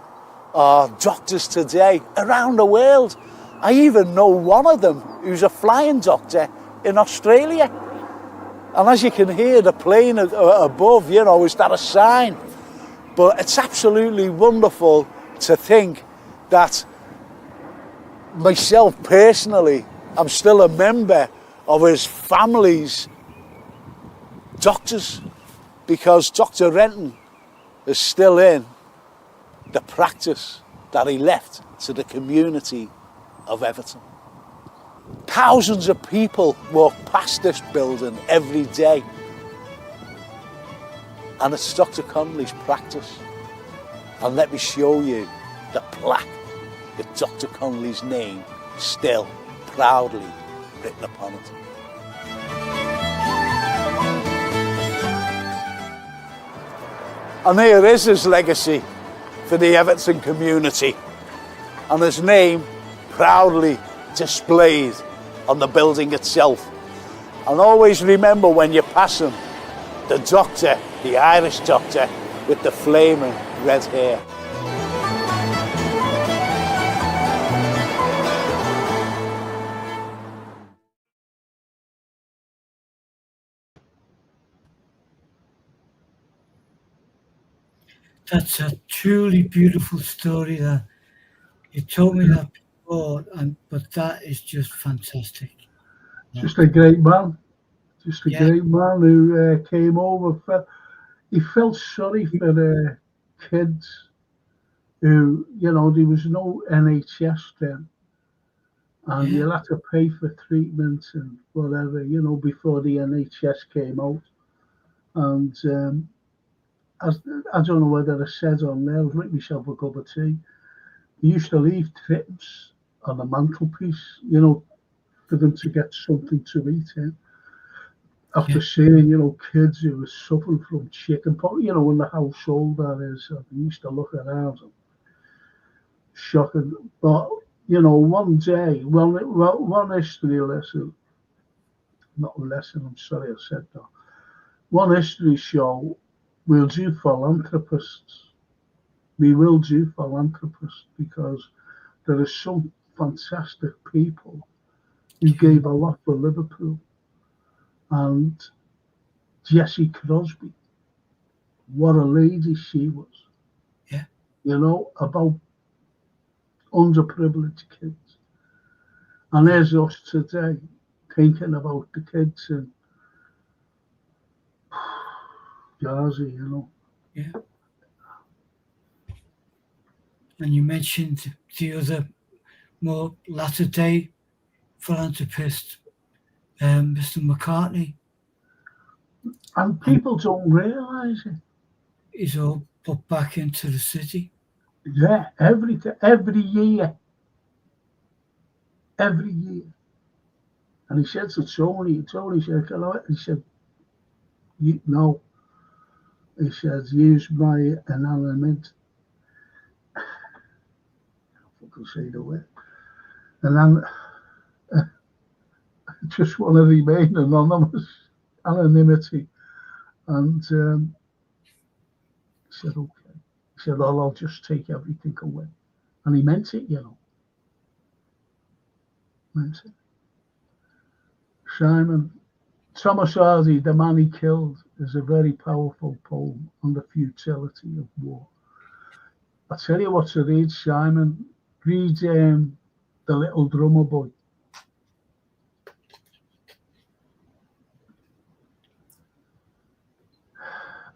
are doctors today around the world. I even know one of them who's a flying doctor in Australia. And as you can hear the plane above, you know, is that a sign? But it's absolutely wonderful to think that myself personally, I'm still a member of his family's doctors, because Dr. Renton is still in the practice that he left to the community of Everton. Thousands of people walk past this building every day, and it's Dr. Connolly's practice. And let me show you the plaque with Dr. Connolly's name still proudly written upon it. And here is his legacy for the Everton community, and his name proudly displayed on the building itself. And always remember, when you're passing, the doctor, the Irish doctor with the flaming red hair. That's a truly beautiful story. That you told me that before, but that is just fantastic. Just a great man. Just a great man who came over. He felt sorry for kids who, you know, there was no NHS then. and Yeah. you'll have to pay for treatment and whatever, before the NHS came out. And as, I don't know whether I said on there, I've written myself a cup of tea. They used to leave tips on the mantelpiece, for them to get something to eat in. After seeing, kids who were suffering from chicken pox, in the household that is, they used to look around and shocking. But, one day, one history lesson, not a lesson, I'm sorry I said that. One history show, we'll do philanthropists. We will do philanthropists because there are some fantastic people who gave a lot for Liverpool. And Jessie Crosby, what a lady she was. Yeah. About underprivileged kids. And there's us today thinking about the kids in Jersey, Yeah. And you mentioned the other more latter day philanthropist, Mr. McCartney. And people don't realise it. He's all put back into the city. Yeah, every year. Every year. And he said to Tony said, he said, no. He said, use my anonymity. I can say the word. And then I just want to remain anonymity. And he said, okay. He said, well, I'll just take everything away. And he meant it, Meant it. Simon, Thomas Hardy, The Man He Killed, is a very powerful poem on the futility of war. I tell you what to read, Simon. Read The Little Drummer Boy.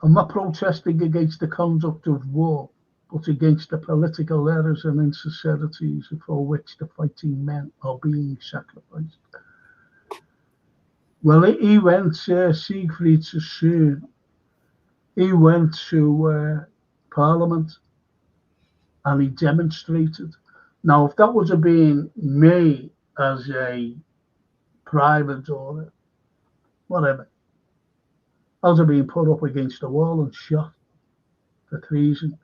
I'm not protesting against the conduct of war, but against the political errors and insincerities for which the fighting men are being sacrificed. Well, he went, Siegfried Sassoon, he went to Parliament and he demonstrated. Now, if that was been me as a private or whatever, I would have been put up against the wall and shot for treason.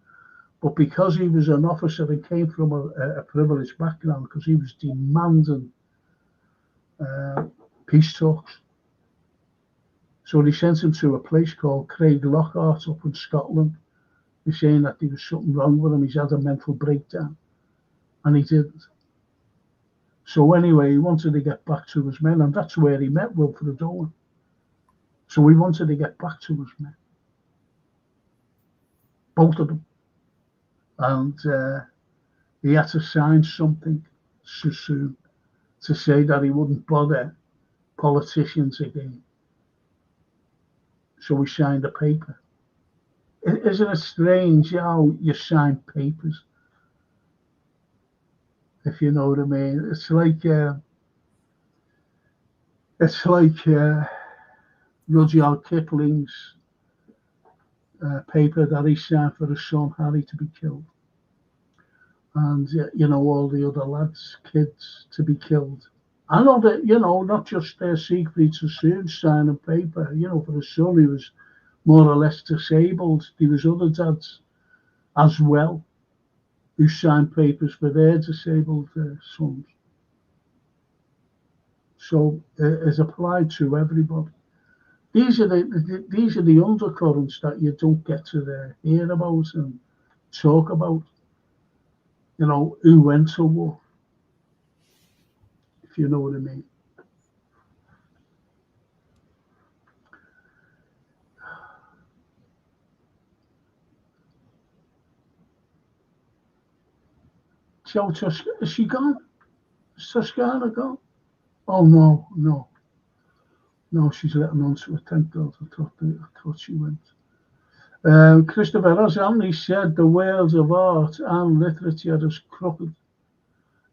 But because he was an officer and came from a privileged background, because he was demanding peace talks, so they sent him to a place called Craig Lockhart up in Scotland. They're saying that there was something wrong with him. He's had a mental breakdown. And he didn't. So anyway, he wanted to get back to his men, and that's where he met Wilfred Owen. So he wanted to get back to his men. Both of them. And he had to sign something soon to say that he wouldn't bother politicians again. So he signed a paper. Isn't it strange how you sign papers? If you know what I mean. It's like Rudyard Kipling's paper that he signed for his son Harry to be killed. And, all the other lads, kids to be killed. I know that, not just Siegfried Sassoon signing paper, for his son who was more or less disabled. There was other dads as well who signed papers for their disabled sons. So it's applied to everybody. These are the undercurrents that you don't get to hear about and talk about. Who went to war, if you know what I mean. So is she gone? Is Toscana gone? Oh no, she's letting on to it. Thank God. I thought she went. Christopher Ozanley said the world of art and literature is crooked.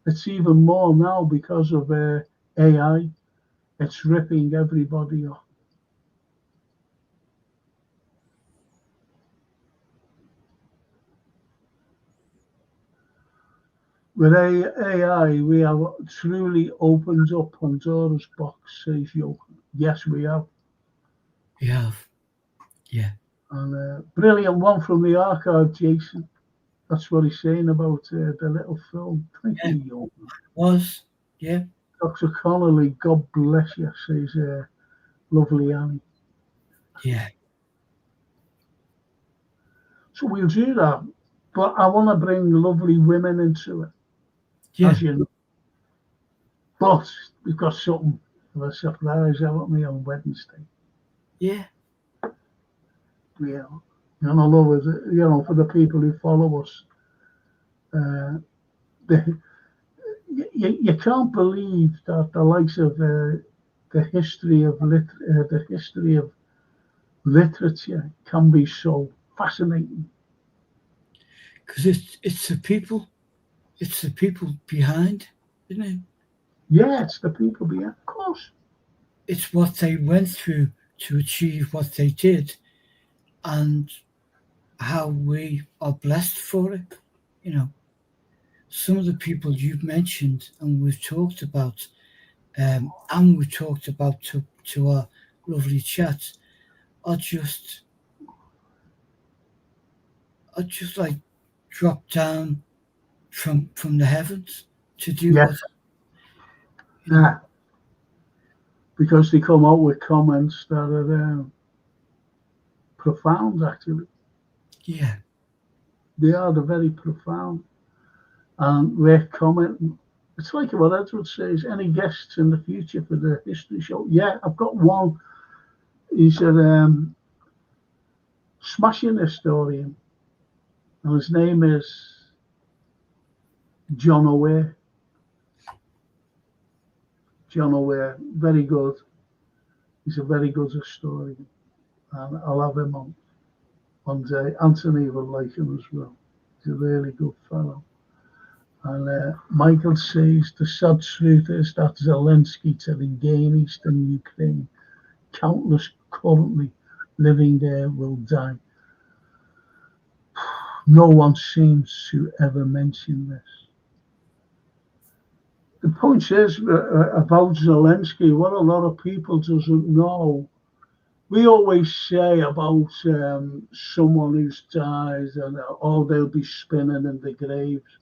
It's even more now because of AI. It's ripping everybody off. With AI, we have truly opened up Pandora's box, says Jochen. Yes, we have. We have. Yeah. And brilliant one from the archive, Jason. That's what he's saying about the little film. Thank Yeah. you, Jochen. Was. Yeah. Dr. Connolly, God bless you, says lovely Annie. Yeah. So we'll do that. But I want to bring lovely women into it, Yeah. as you know. But we've got something of a surprise, haven't we, on Wednesday? Yeah. Yeah. And I love it, for the people who follow us. You can't believe that the likes of the history of literature can be so fascinating. Because it's the people. It's the people behind, isn't it? Yeah, it's the people behind, of course. It's what they went through to achieve what they did, and how we are blessed for it. Some of the people you've mentioned and we've talked about, and we've talked about to our lovely chat, are just like dropped down from the heavens to do Yeah, what you know. because they come out with comments that are profound, actually. Yeah, They are very profound. And we're commenting. It's like what Edward says, any guests in the future for the history show? Yeah, I've got one. He's a smashing historian, and his name is John O'Ware. John O'Ware, very good. He's a very good historian, and I'll have him on one day. Anthony will like him as well. He's a really good fellow. And Michael says the sad truth is that Zelensky to regain eastern Ukraine, countless currently living there will die. No one seems to ever mention this. The point is about Zelensky, what a lot of people doesn't know. We always say about someone who's died and they'll be spinning in the graves.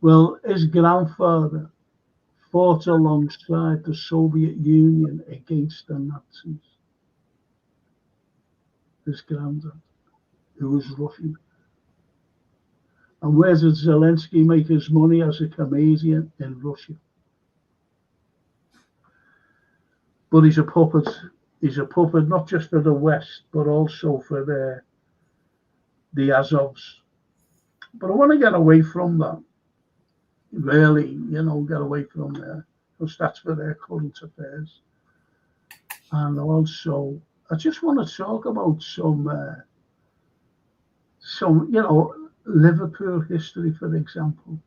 Well, his grandfather fought alongside the Soviet Union against the Nazis. His granddad, who was Russian. And where did Zelensky make his money as a comedian? In Russia. But he's a puppet. He's a puppet not just for the West, but also for the Azovs. But I want to get away from that. Really, get away from there. Because that's for their current affairs. And also, I just want to talk about some Liverpool history, for example.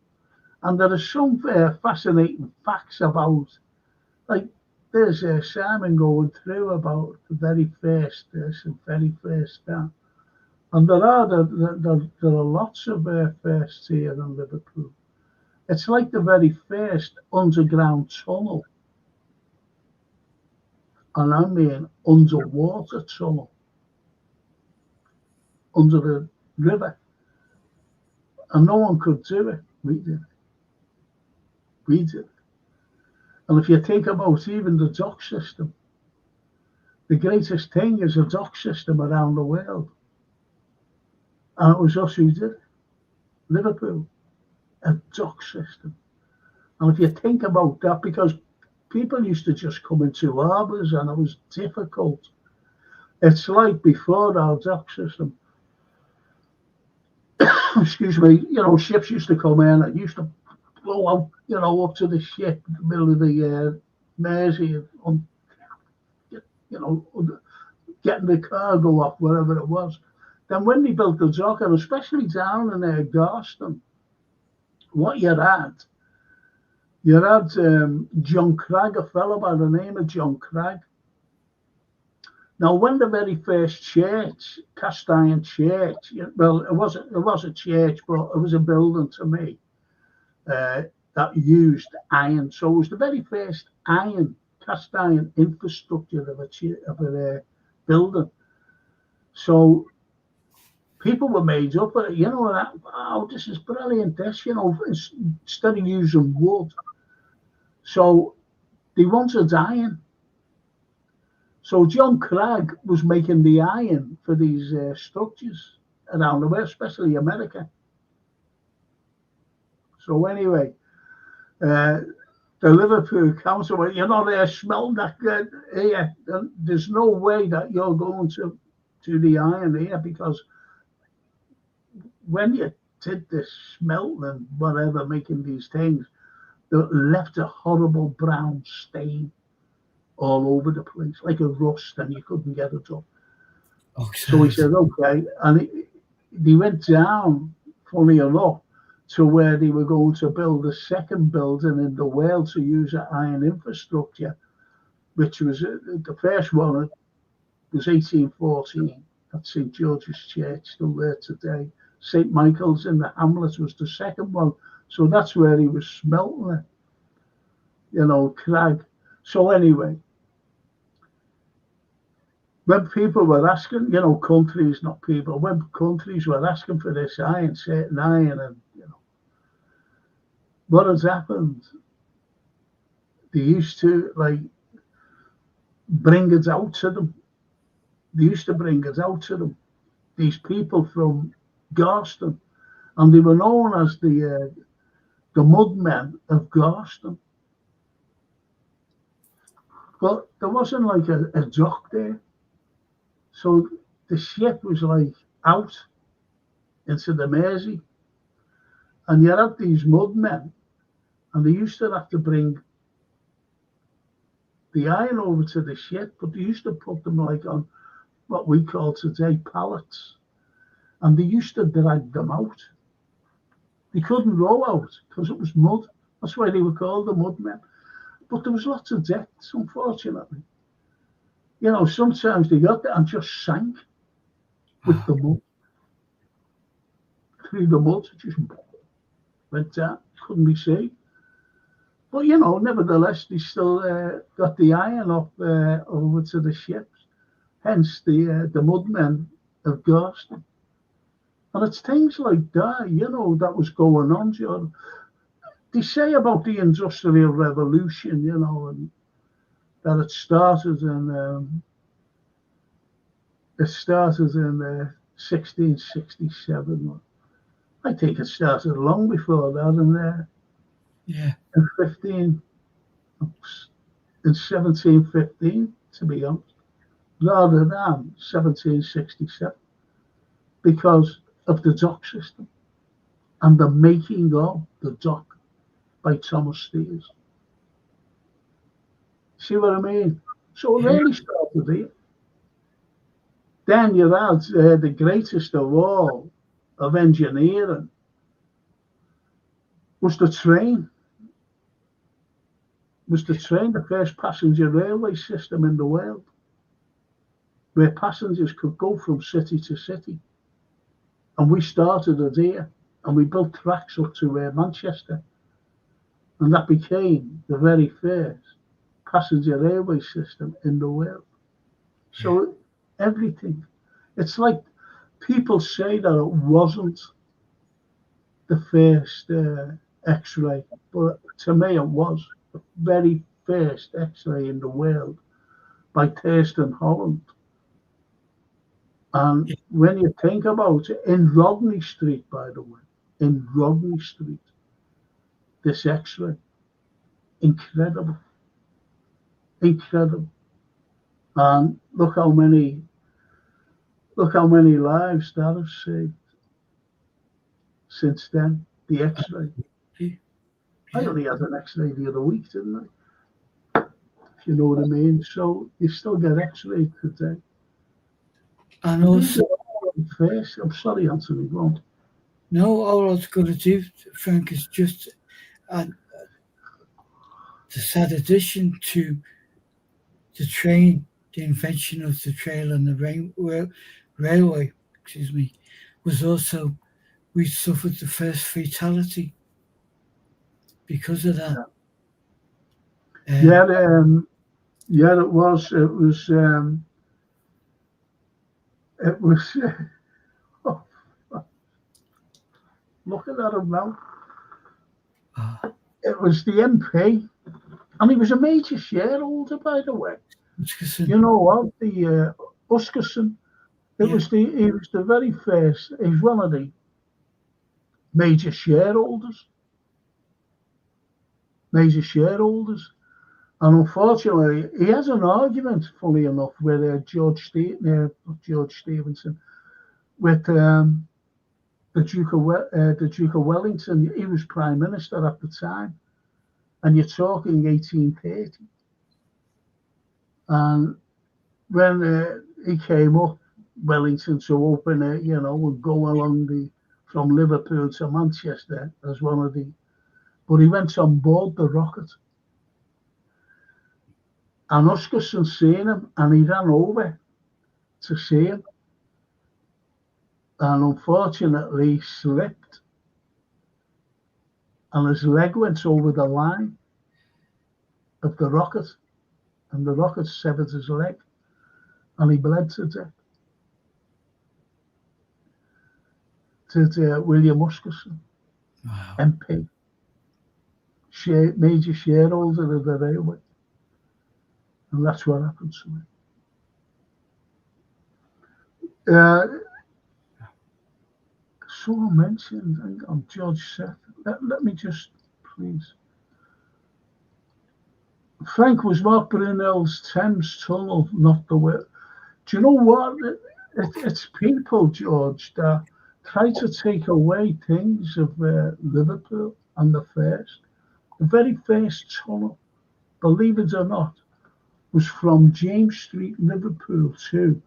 And there are some fascinating facts about, like, there's Simon going through about the very first this and very first that. And there are lots of firsts here in Liverpool. It's like the very first underground tunnel. And I mean underwater tunnel. Under the river. And no one could do it. We did. We did. And if you think about even the dock system, the greatest thing is a dock system around the world. And it was us who did it. Liverpool, a dock system. And if you think about that, because people used to just come into harbours and it was difficult. It's like before our dock system, excuse me, ships used to come in and used to blow out, up to the ship in the middle of the Mersey, getting the cargo off wherever it was. Then when they built the dock, and especially down in Garston, what you had John Cragg, a fellow by the name of John Cragg. Now, when the very first church, cast iron church, well, it was a church, but it was a building to me that used iron. So it was the very first cast iron infrastructure of a building. So people were made up of it, this is brilliant, instead of using wood. So they wanted iron. So John Cragg was making the iron for these structures around the world, especially America. So anyway, the Liverpool Council went, they're smelting that good here. There's no way that you're going to the iron here, because when you did this smelting and whatever, making these things, they left a horrible brown stain all over the place, like a rust, and you couldn't get it up. Okay. So he said, okay. And they went down, funny enough, to where they were going to build the second building in the world to use an iron infrastructure, which was the first one was 1814 at St. George's Church, still there today. St. Michael's in the Hamlet was the second one. So that's where he was smelting it, Cragg. So anyway, when people were asking, countries, not people, when countries were asking for this iron, certain iron, and, what has happened? They used to, bring it out to them. They used to bring it out to them, these people from Garston, and they were known as the mudmen of Garston. But there wasn't a dock there. So the ship was out into the Mersey. And you had these mudmen, and they used to have to bring the iron over to the ship, but they used to put them on what we call today pallets. And they used to drag them out. They couldn't row out because it was mud. That's why they were called the mudmen. But there was lots of deaths, unfortunately. Sometimes they got there and just sank with the mud. Through the mud, just went down, couldn't be saved. But, nevertheless, they still got the iron up over to the ships. Hence the mudmen of Garston. And it's things like that, that was going on, John. They say about the Industrial Revolution, and that it started in 1667. I think it started long before that, in 1715, to be honest, rather than 1767, because of the dock system and the making of the dock by Thomas Steers. See what I mean? So it really started here. Then you had the greatest of all of engineering was the train. The first passenger railway system in the world, where passengers could go from city to city. And we started it here, and we built tracks up to Manchester. And that became the very first passenger railway system in the world. So everything. It's like people say that it wasn't the first X-ray, but to me it was the very first X-ray in the world by Thurston Holland. And when you think about it, in Rodney Street, by the way, in Rodney Street, this X-ray, incredible. And look how many lives that has saved since then. The X-ray. I only had an X-ray the other week, didn't I? If you know what I mean. So you still get X-ray today. And also, I'm sorry, Anthony, go on. No, all I was going to do, Frank, is just add the sad addition to the train, the invention of the trail and the railway, excuse me, was also we suffered the first fatality because of that. Yeah, yeah, it was. It was. Oh, looking at him now. It was the MP, and he was a major shareholder, by the way. You know what? The Uskerson. It was he was the very first. He's one of the major shareholders. Major shareholders. And unfortunately, he has an argument, funny enough, with George Stephenson, with the Duke of Wellington. He was Prime Minister at the time, and you're talking 1830. And when he came up, Wellington, to open it, and go along from Liverpool to Manchester as one of the, but he went on board the rocket. And Uskerson seen him, and he ran over to see him. And unfortunately, he slipped, and his leg went over the line of the rocket, and the rocket severed his leg, and he bled to death. To William Uskerson, Wow. MP, major shareholder of the railway. And that's what happened to him. Someone mentioned, hang on, George Seth. Let me just, please. Frank, was Mark Brunel's Thames Tunnel not the way? Do you know what? It's people, George, that try to take away things of Liverpool and the very first tunnel, believe it or not, was from James Street, Liverpool to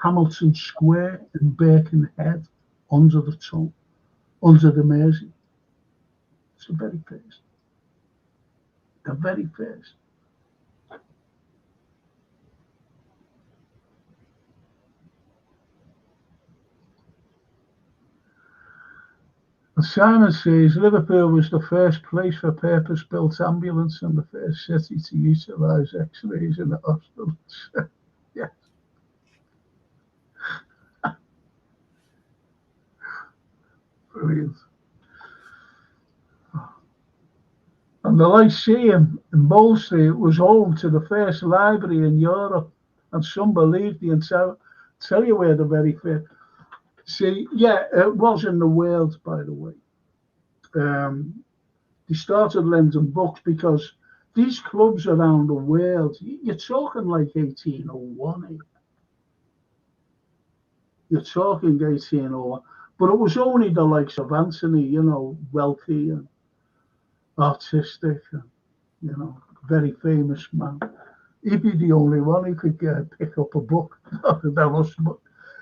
Hamilton Square in Birkenhead under the tunnel, under the Mersey. It's the very first. The very first. And Simon says Liverpool was the first place for purpose-built ambulance and the first city to utilise X-rays in the hospitals. Yes. Brilliant. And the Lyceum in Bowl Street was home to the first library in Europe, and some believe the entire. Tell you where the very first. See, yeah, it was in the world, by the way. They started lending books because these clubs around the world, you're talking like 1801. You're talking 1801. But it was only the likes of Anthony, wealthy and artistic and, very famous man. He'd be the only one who could pick up a book. That was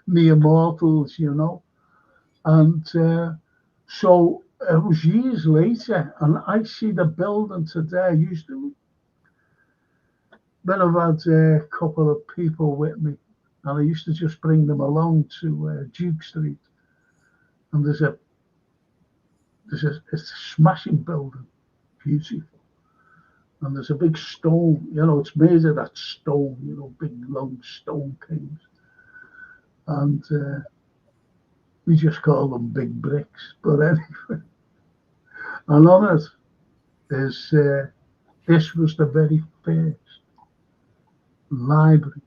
mere mortals, And so it was years later, and I see the building today. When I've had a couple of people with me, and I used to just bring them along to Duke Street, and it's a smashing building, beautiful, and there's a big stone, it's made of that stone, big long stone things, and we just call them big bricks. But anyway, and on it is this was the very first library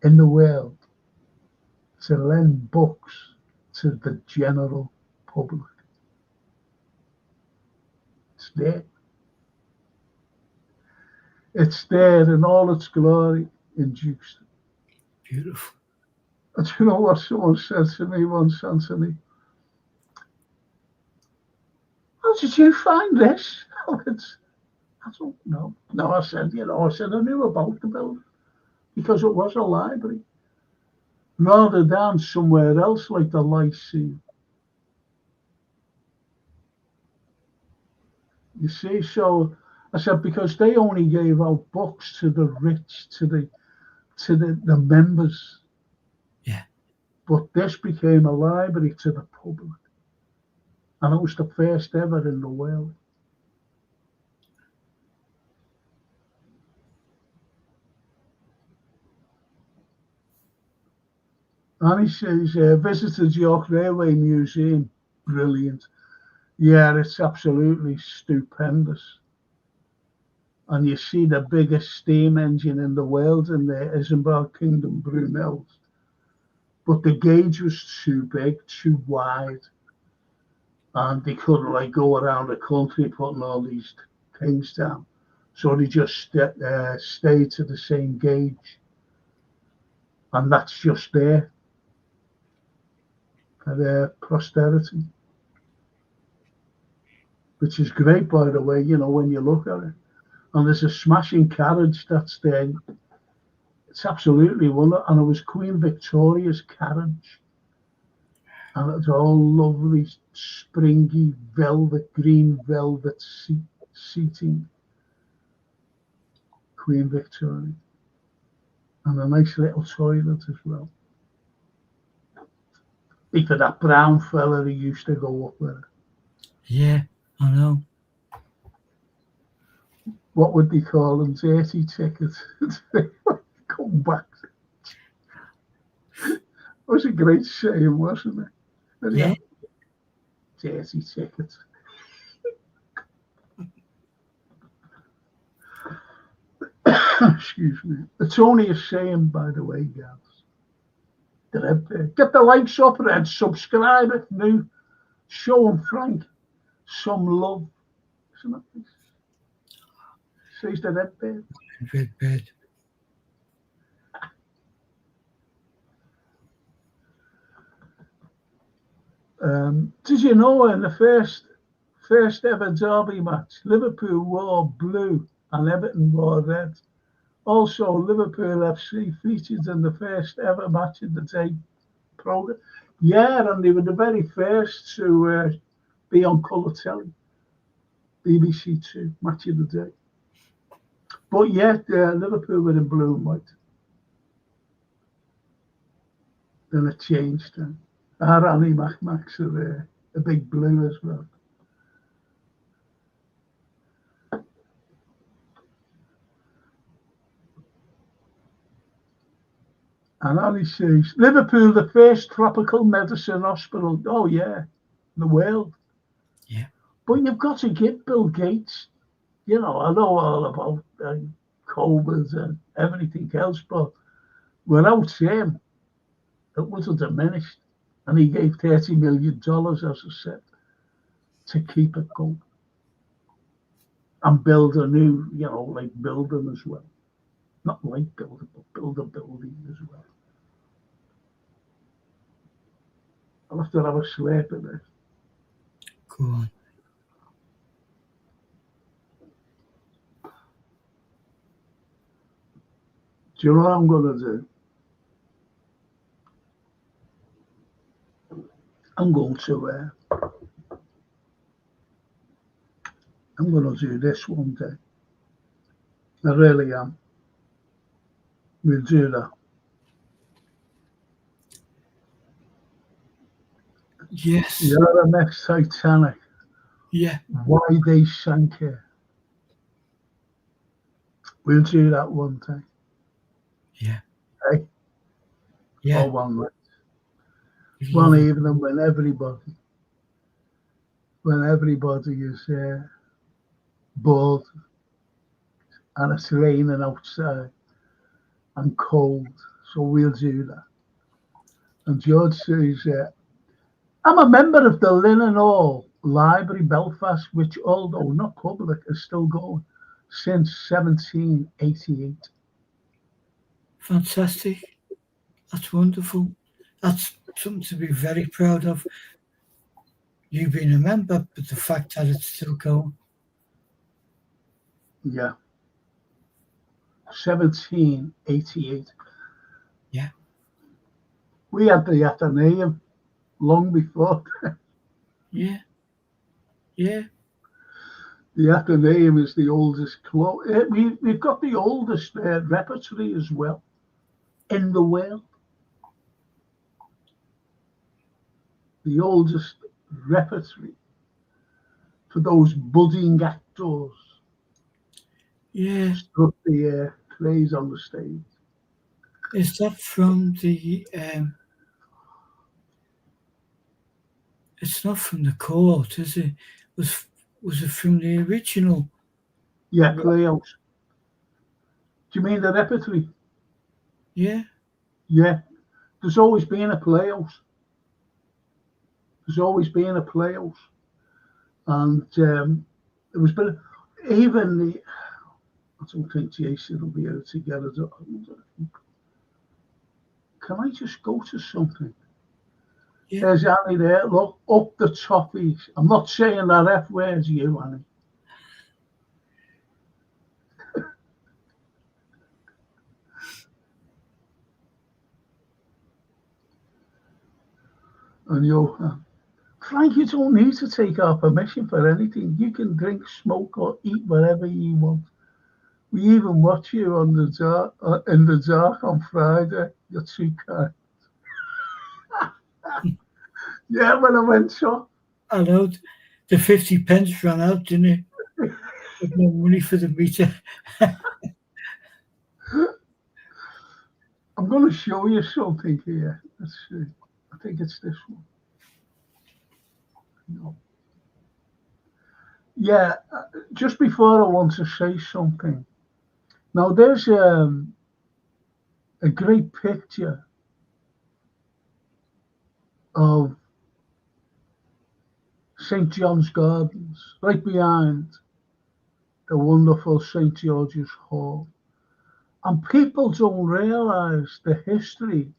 in the world to lend books to the general public. It's there. It's there in all its glory in Duke Street. Beautiful. And you know what someone said to me once, Anthony? How did you find this? I don't know. No, I said, I knew about the building because it was a library. rather than somewhere else like the Lyceum. You see, so I said because they only gave out books to the rich, to the members. Yeah. But this became a library to the public. And it was the first ever in the world. And he says, visited York Railway Museum. Brilliant. Yeah, it's absolutely stupendous. And you see the biggest steam engine in the world in there, Isambard Kingdom Brunels. But the gauge was too big, too wide. And they couldn't like go around the country putting all these things down. So they just stayed to the same gauge. And that's just there for their posterity. Which is great, by the way, when you look at it. And there's a smashing carriage that's there. It's absolutely wonderful. And it was Queen Victoria's carriage. And it's all lovely, springy velvet, green velvet seating. Queen Victoria. And a nice little toilet as well. Think of that brown fella who used to go up there. Yeah, I know. What would they call them? Dirty tickets. Come back. It was a great saying, wasn't it? And Yeah. Dirty tickets. Excuse me. It's only a saying, by the way, guys. Get the likes up and subscribe if new. Show them Frank some love. Isn't that nice? Says the red bird. Red bird. Did you know in the first ever derby match, Liverpool wore blue and Everton wore red? Also, Liverpool FC featured in the first ever match of the day program. Yeah, and they were the very first to be on colour telly. BBC Two, match of the day. But yet, Liverpool were in blue and white. Then it changed. Our Annie Macs are a big blue as well. And Annie says, Liverpool, the first tropical medicine hospital. Oh, yeah, in the world. Yeah. But you've got to give Bill Gates, I know all about COVID and everything else, but without him, it would have diminished. And he gave $30 million, as I said, to keep it going. And build a new, like building as well. Not like building, but build a building as well. I'll have to have a slurp of this. Go on. Do you know what I'm going to do? I'm going to do this one day. I really am. We'll do that. Yes. The RMS Titanic. Yeah. Why they sank it. We'll do that one day. Yeah. Hey? Yeah. Or one night. One evening when everybody is bored and it's raining outside and cold. So we'll do that. And George says, I'm a member of the Linen Hall Library, Belfast, which, although not public, is still going since 1788. Fantastic. That's wonderful. That's something to be very proud of. You being a member, but the fact that it's still going. Yeah. 1788. Yeah. We had the Athenaeum long before. Yeah. Yeah. The Athenaeum is the oldest club. We've got the oldest repertory as well in the world. The oldest repertory for those budding actors. Yeah. Struck the plays on the stage. Is that from the it's not from the court, is it? Was it from the original? Yeah, playhouse. Do you mean the repertory? Yeah. Yeah. There's always been a playhouse. There's always been a playhouse. And it was been even the I don't think JC will be able to get it. Can I just go to something? Yeah. There's Annie there. Look up the toppies. I'm not saying that F words, you Annie. And you, Frank, you don't need to take our permission for anything. You can drink, smoke, or eat whatever you want. We even watch you on the dark, in the dark on Friday. You're too kind. Yeah, when I went shop. I know the 50 pence ran out, didn't it? With no money for the meter. I'm going to show you something here. Let's see. I think it's this one. No. Yeah, just before I want to say something. Now, there's a great picture of St. John's Gardens, right behind the wonderful St. George's Hall. And people don't realise the history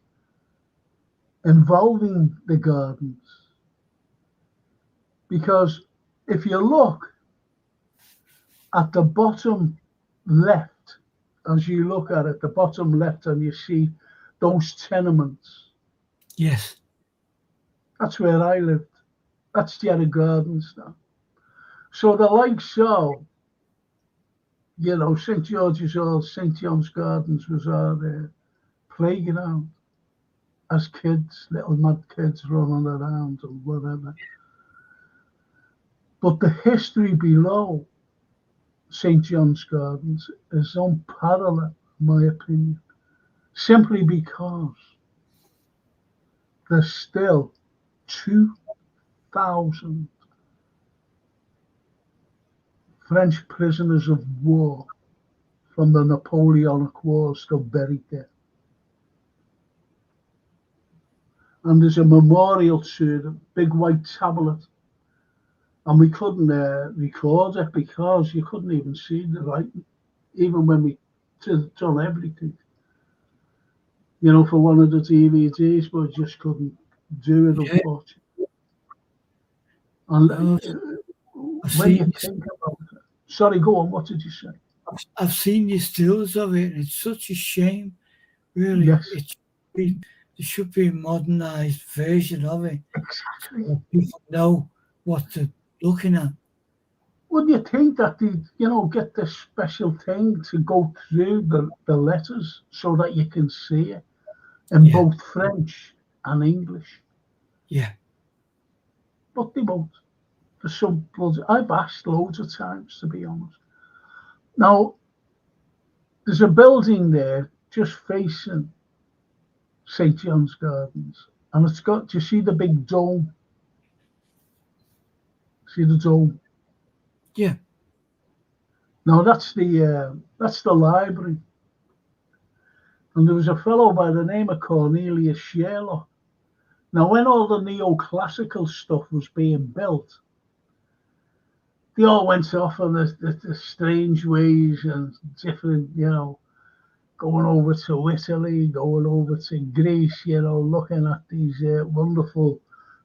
involving the gardens. Because if you look at the bottom left, as you look at it, the bottom left, and you see those tenements, Yes. that's where I lived. That's Jerry Gardens now. So the likes of, St. George's Hall, St. John's Gardens was our playground as kids, little mad kids running around and whatever. But the history below St. John's Gardens is unparalleled, in my opinion, simply because there's still 2,000 French prisoners of war from the Napoleonic Wars still buried there. And there's a memorial to them, big white tablet. And we couldn't record it because you couldn't even see the writing, even when we done everything. For one of the DVDs, but just couldn't do it, unfortunately. And when you think about it, sorry, go on. What did you say? I've seen the stills of it, and it's such a shame, really. Yes. There should be a modernised version of it. Exactly. So people know what they're looking at. Wouldn't you think that they'd, get this special thing to go through the letters so that you can see it in both French and English? Yeah. But they won't. For some bloody, I've asked loads of times, to be honest. Now, there's a building there just facing St. John's Gardens, and it's got, do you see the big dome? See the dome? Yeah. Now that's the library. And there was a fellow by the name of Cornelius Sherlock. Now, when all the neoclassical stuff was being built, they all went off on the strange ways and different, going over to Italy, going over to Greece, looking at these wonderful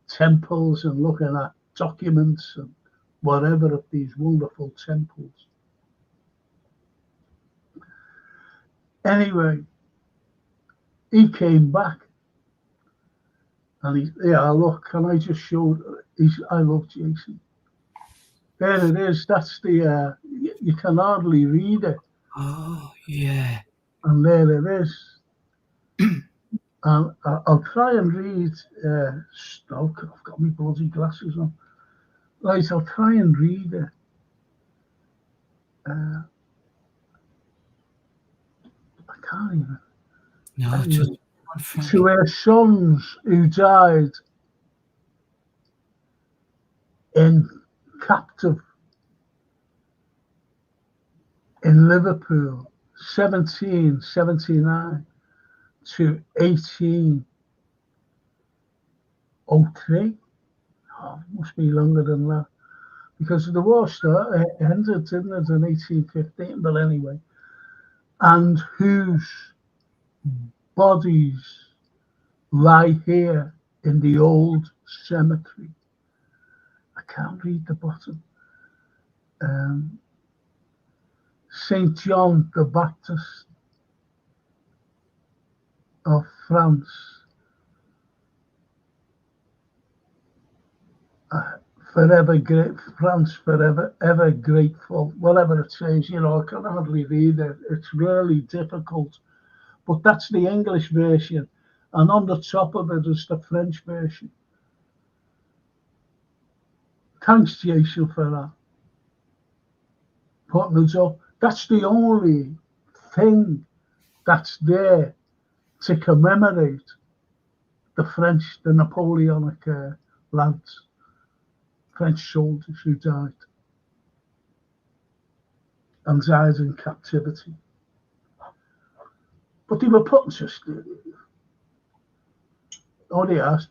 temples and looking at documents and whatever of these wonderful temples. Anyway, he came back And look, and I just showed, I love Jason. There it is, that's the, you can hardly read it. Oh, yeah. And there it is. And I'll try and read, I've got my bloody glasses on. Right, I'll try and read it. I can't even. No, just to her sons who died in captive in Liverpool, 1779 to 1803. Oh, it must be longer than that. Because the war ended, didn't it, in 1815, but anyway. And whose bodies lie here in the old cemetery. I can't read the bottom. Saint John the Baptist of France, forever great, France forever, ever grateful, whatever it says, I can hardly read it. It's really difficult. But that's the English version. And on the top of it is the French version. Thanks, Jason, for that. Putting us up. That's the only thing that's there to commemorate the French, the Napoleonic lads, French soldiers who died and died in captivity. But they were put just, they asked,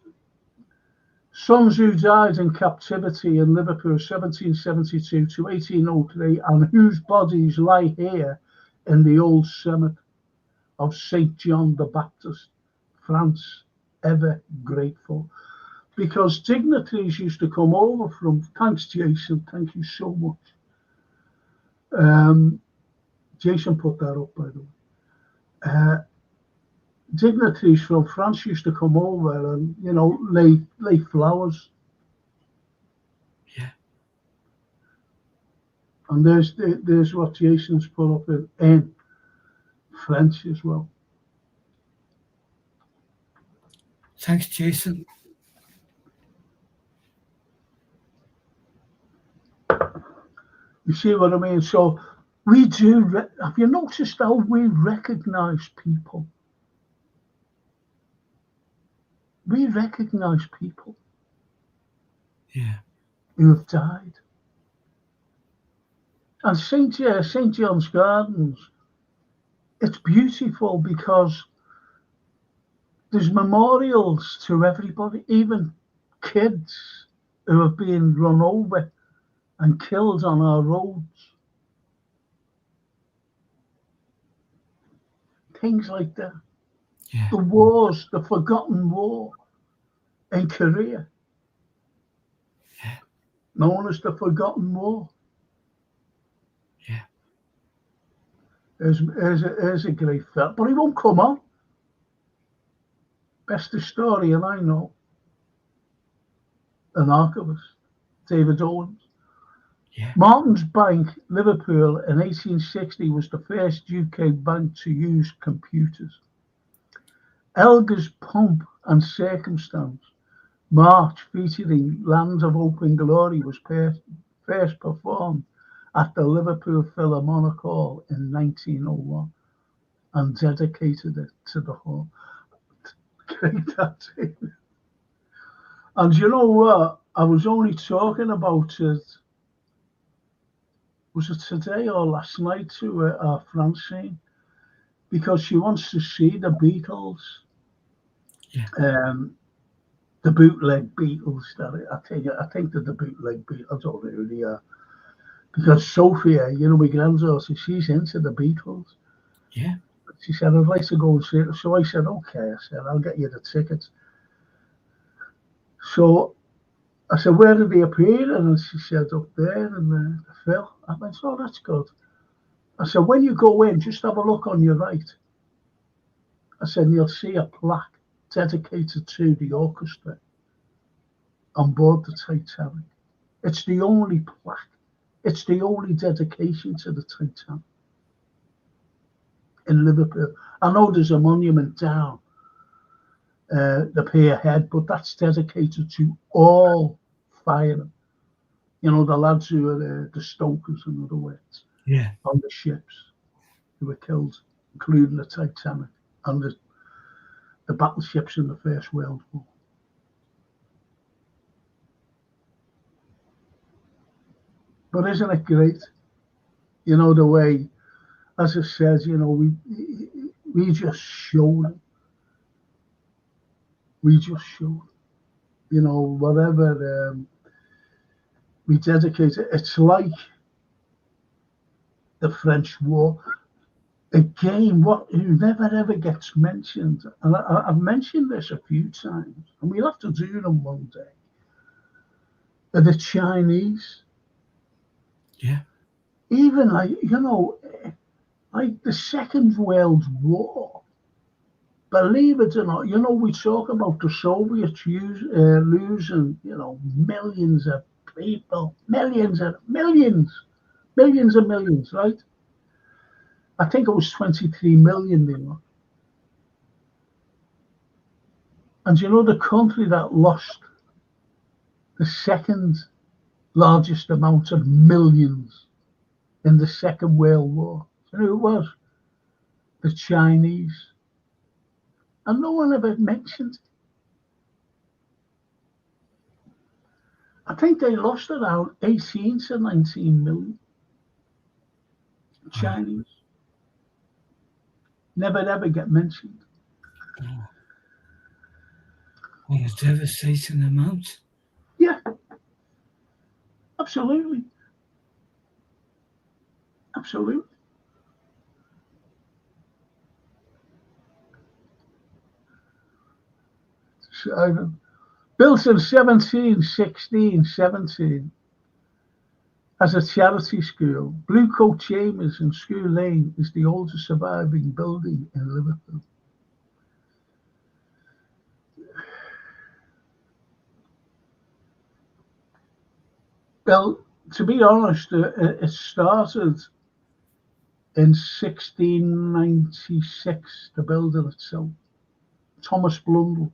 sons who died in captivity in Liverpool 1772 to 1803 and whose bodies lie here in the old cemetery of St. John the Baptist, France, ever grateful. Because dignitaries used to come over from, thanks Jason, thank you so much. Jason put that up, by the way. Dignitaries from France used to come over and, lay flowers. Yeah. And there's what Jason's put up in French as well. Thanks, Jason. You see what I mean? So we do, have you noticed how we recognize people? We recognize people who have died. And St. John's Gardens, it's beautiful because there's memorials to everybody, even kids who have been run over and killed on our roads. Things like that. Yeah. The wars, the forgotten war in Korea, known as the Forgotten War. Yeah. There's a great film, but he won't come on. Best historian I know, an archivist, David Owens. Yeah. Martin's Bank, Liverpool, in 1860 was the first UK bank to use computers. Elgar's Pomp and Circumstance, March, featuring Lands of Hope and Glory, was first performed at the Liverpool Philharmonic Hall in 1901 and dedicated it to the hall. Great, that's it. And you know what? I was only talking about it, was it today or last night, to our Francine, because she wants to see the Beatles. Yeah. The bootleg Beatles. I think that the bootleg Beatles don't really are. Because Sophia, my granddaughter, she's into the Beatles. Yeah. She said, I'd like to go and see it. So I said, okay. I said, I'll get you the tickets. So I said, where did they appear? And she said, up there in the Phil. I went, oh, that's good. I said, when you go in, just have a look on your right. I said, you'll see a plaque dedicated to the orchestra on board the Titanic. It's the only plaque. It's the only dedication to the Titanic in Liverpool. I know there's a monument down the pier head, but that's dedicated to all firemen. You know, the lads who are the stokers, in other words, on the ships who were killed, including the Titanic and the battleships in the First World War. But isn't it great? You know, the way, as it says, you know, we just showed it. We just showed it. You know, whatever we dedicate it. It's like the French War. Again, who never ever gets mentioned, and I've mentioned this a few times, and we'll have to do them one day, are the Chinese. Yeah. Even like, you know, like the Second World War, believe it or not, you know, we talk about the Soviets losing, you know, millions of people, millions, right? I think it was 23 million they lost. And you know, the country that lost the second largest amount of millions in the Second World War, you know who it was? The Chinese. And no one ever mentioned it. I think they lost around 18 to 19 million. Chinese. Never ever get mentioned. Well, a devastating amount. Yeah. Absolutely. Absolutely. So, built in 17 as a charity school, Blue Coat Chambers in School Lane is the oldest surviving building in Liverpool. Well, to be honest, it started in 1696, the building itself. Thomas Blundell,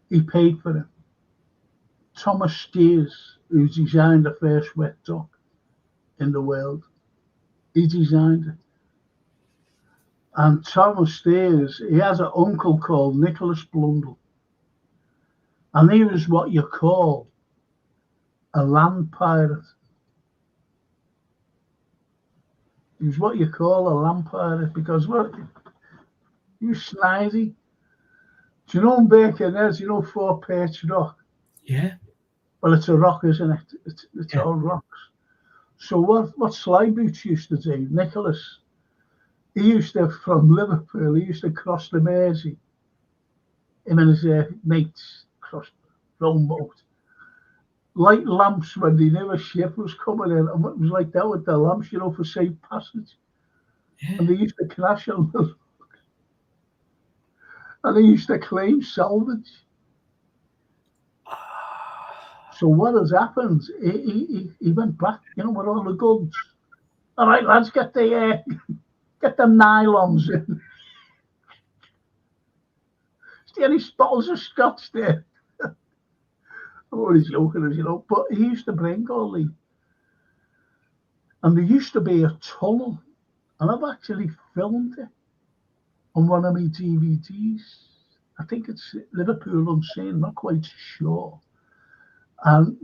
he paid for it. Thomas Steers, who designed the first wet dock in the world, he designed it. And Thomas Steers, he has an uncle called Nicholas Blundell. And he was what you call a land pirate. He was what you call a land pirate because, look, he was snidey. Do you know in Birkenhead, you know Fort Perch Rock? Yeah. Well, it's a rock, isn't it? It's all rocks. So what Slyboots used to do, Nicholas, he used to, from Liverpool, he used to cross the Mersey. Him and his mates crossed the boat. Light lamps when they knew a ship was coming in. And it was like that with the lamps, you know, for safe passage. Yeah. And they used to crash on them. And they used to claim salvage. So what has happened? He went back, you know, with all the goods. All right, lads, get the nylons in. Is there any bottles of scotch there? I'm always joking, as you know, but he used to bring all the, and there used to be a tunnel, and I've actually filmed it on one of my DVDs. I think it's Liverpool Unseen, not quite sure. And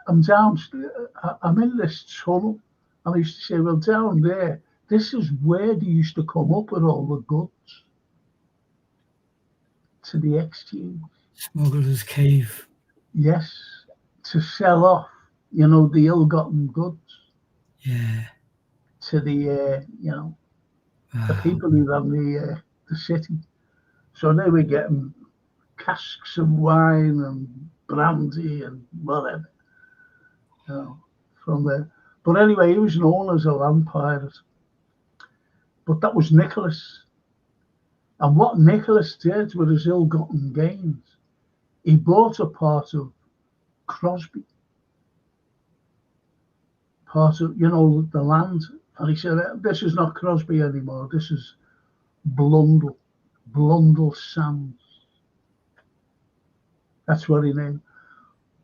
I'm I'm in this tunnel, and I used to say, well, down there, this is where they used to come up with all the goods to the exchange. Smuggler's Cave. Yes, to sell off, you know, the ill-gotten goods. Yeah. To the, you know, the people who run the city. So they were getting casks of wine and brandy and whatever, you know, from there. But anyway, he was known as a land pirate. But that was Nicholas. And what Nicholas did with his ill-gotten gains, he bought a part of Crosby, part of, the land. And he said, this is not Crosby anymore. This is Blundell Sands. That's what he named.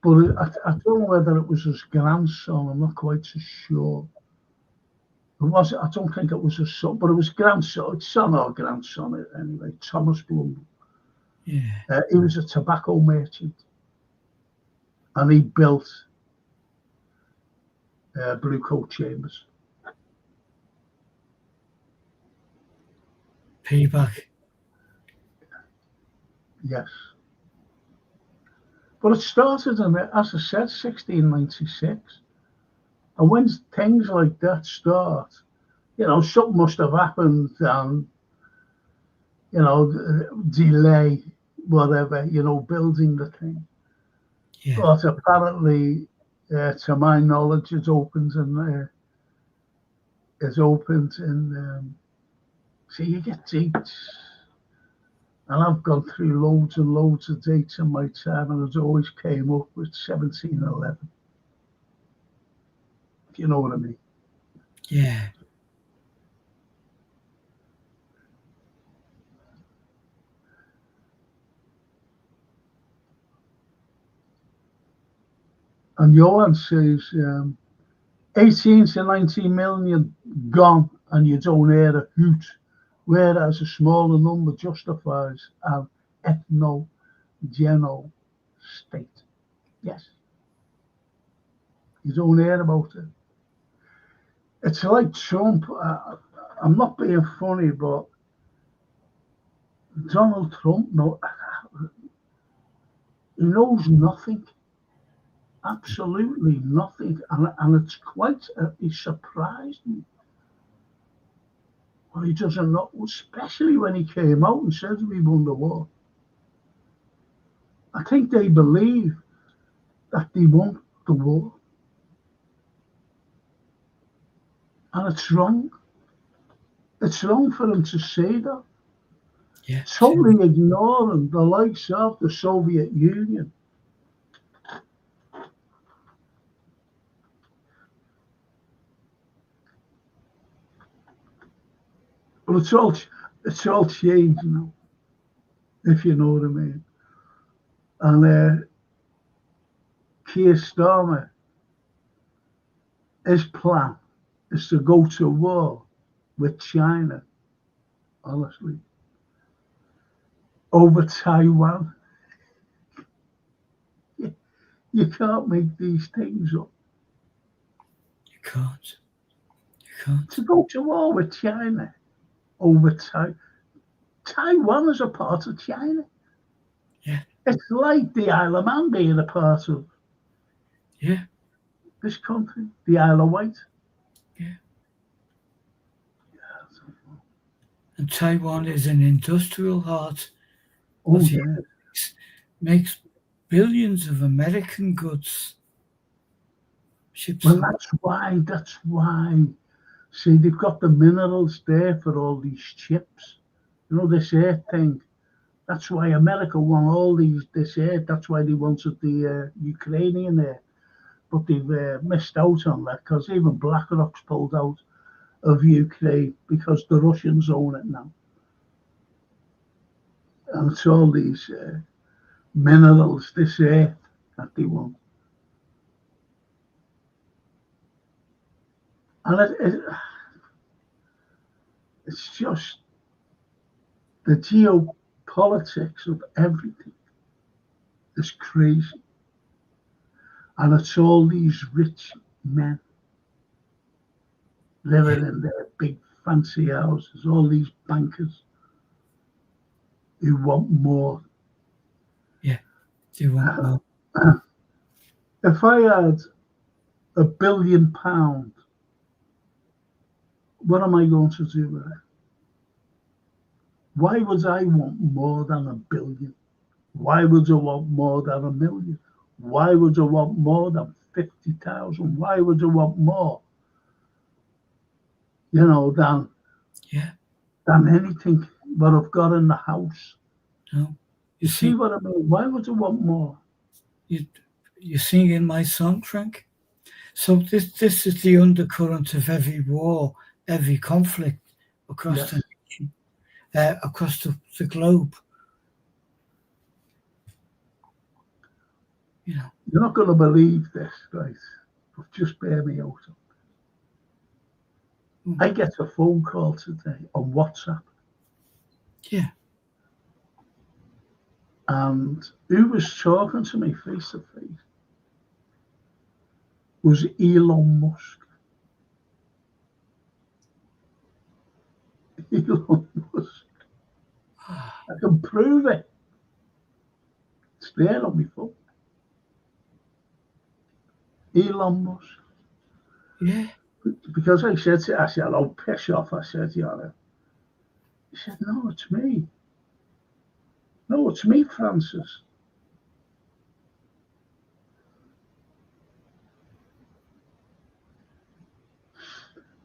But I don't know whether it was his grandson. I'm not quite so sure. I don't think it was his son, but it was son or grandson anyway. Thomas Blundell. Yeah. He was a tobacco merchant, and he built Blue Coat Chambers. Payback. Yes. But it started in, as I said, 1696. And when things like that start, something must have happened and, delay, whatever, building the thing. Yeah. But apparently, to my knowledge, it's opened in, see, you get dates. And I've gone through loads and loads of dates in my time, and it always came up with 1711. If you know what I mean. Yeah. And Johan says 18 to 19 million gone, and you don't hear a hoot, whereas a smaller number justifies an ethno-genocide state. Yes. You don't hear about it. It's like Trump. I'm not being funny, but Donald Trump, he knows nothing. Absolutely nothing. And it's quite, he surprised me. Well, he doesn't know, especially when he came out and said we won the war. I think they believe that they won the war. And it's wrong. It's wrong for them to say that. Yeah. Totally ignoring the likes of the Soviet Union. But it's all changed now, if you know what I mean. And Keir Starmer, his plan is to go to war with China, honestly, over Taiwan. You can't make these things up. You can't. To go to war with China over Taiwan is a part of China. Yeah. It's like the Isle of Man being a part of this country, the Isle of Wight. Yeah. And Taiwan is an industrial heart. Oh, yeah. Makes billions of American goods. Ships. Well, that's why. See, they've got the minerals there for all these chips. This air thing. That's why America won all this air. That's why they wanted the Ukrainian air. But they've missed out on that because even BlackRock's pulled out of Ukraine because the Russians own it now. And it's all these minerals, this air that they want. And it's just the geopolitics of everything is crazy. And it's all these rich men living in their big fancy houses, all these bankers who want more. Yeah, they want more. If I had £1 billion, what am I going to do with it? Why would I want more than £1 billion? Why would I want more than 1 million? Why would I want more than 50,000? Why would I want more? Than anything. what I've got in the house. No. You see what I mean? Why would I want more? You sing in my song, Frank. So this is the undercurrent of every war, every conflict across the nation, across the globe. You know. You're not going to believe this, right? Just bear me out. I get a phone call today on WhatsApp. Yeah. And who was talking to me face to face was Elon Musk. Elon Musk. I can prove it. It's there on my phone. Elon Musk. Yeah. Because I said, oh, piss off. I said, yeah. He said, no, it's me. No, it's me, Francis.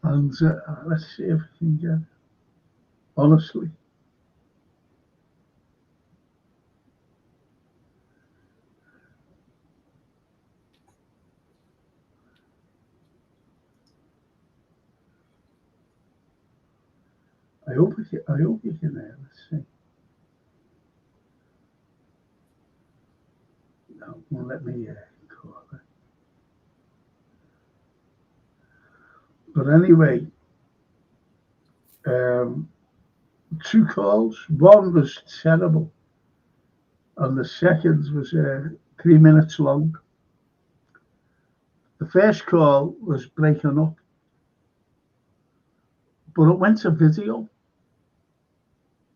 And let's see if we can get, honestly. I hope you can hear. Let's see. No, won't let me call it. But anyway, 2 calls. One was terrible, and the second was 3 minutes long. The first call was breaking up, but it went to video.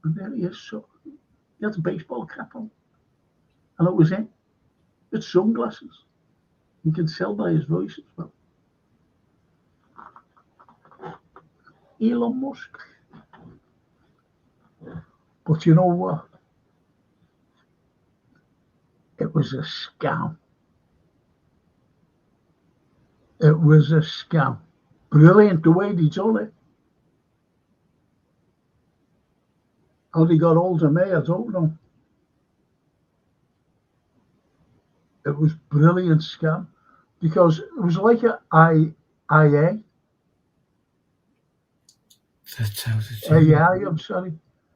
And there he is. So he had a baseball cap on, and it was him. With sunglasses. You can tell by his voice as well. Elon Musk. But you know what? It was a scam. It was a scam. Brilliant the way they done it. How they got hold of me, I don't know. It was brilliant scam because it was like an IA. That's how AI, I'm sorry.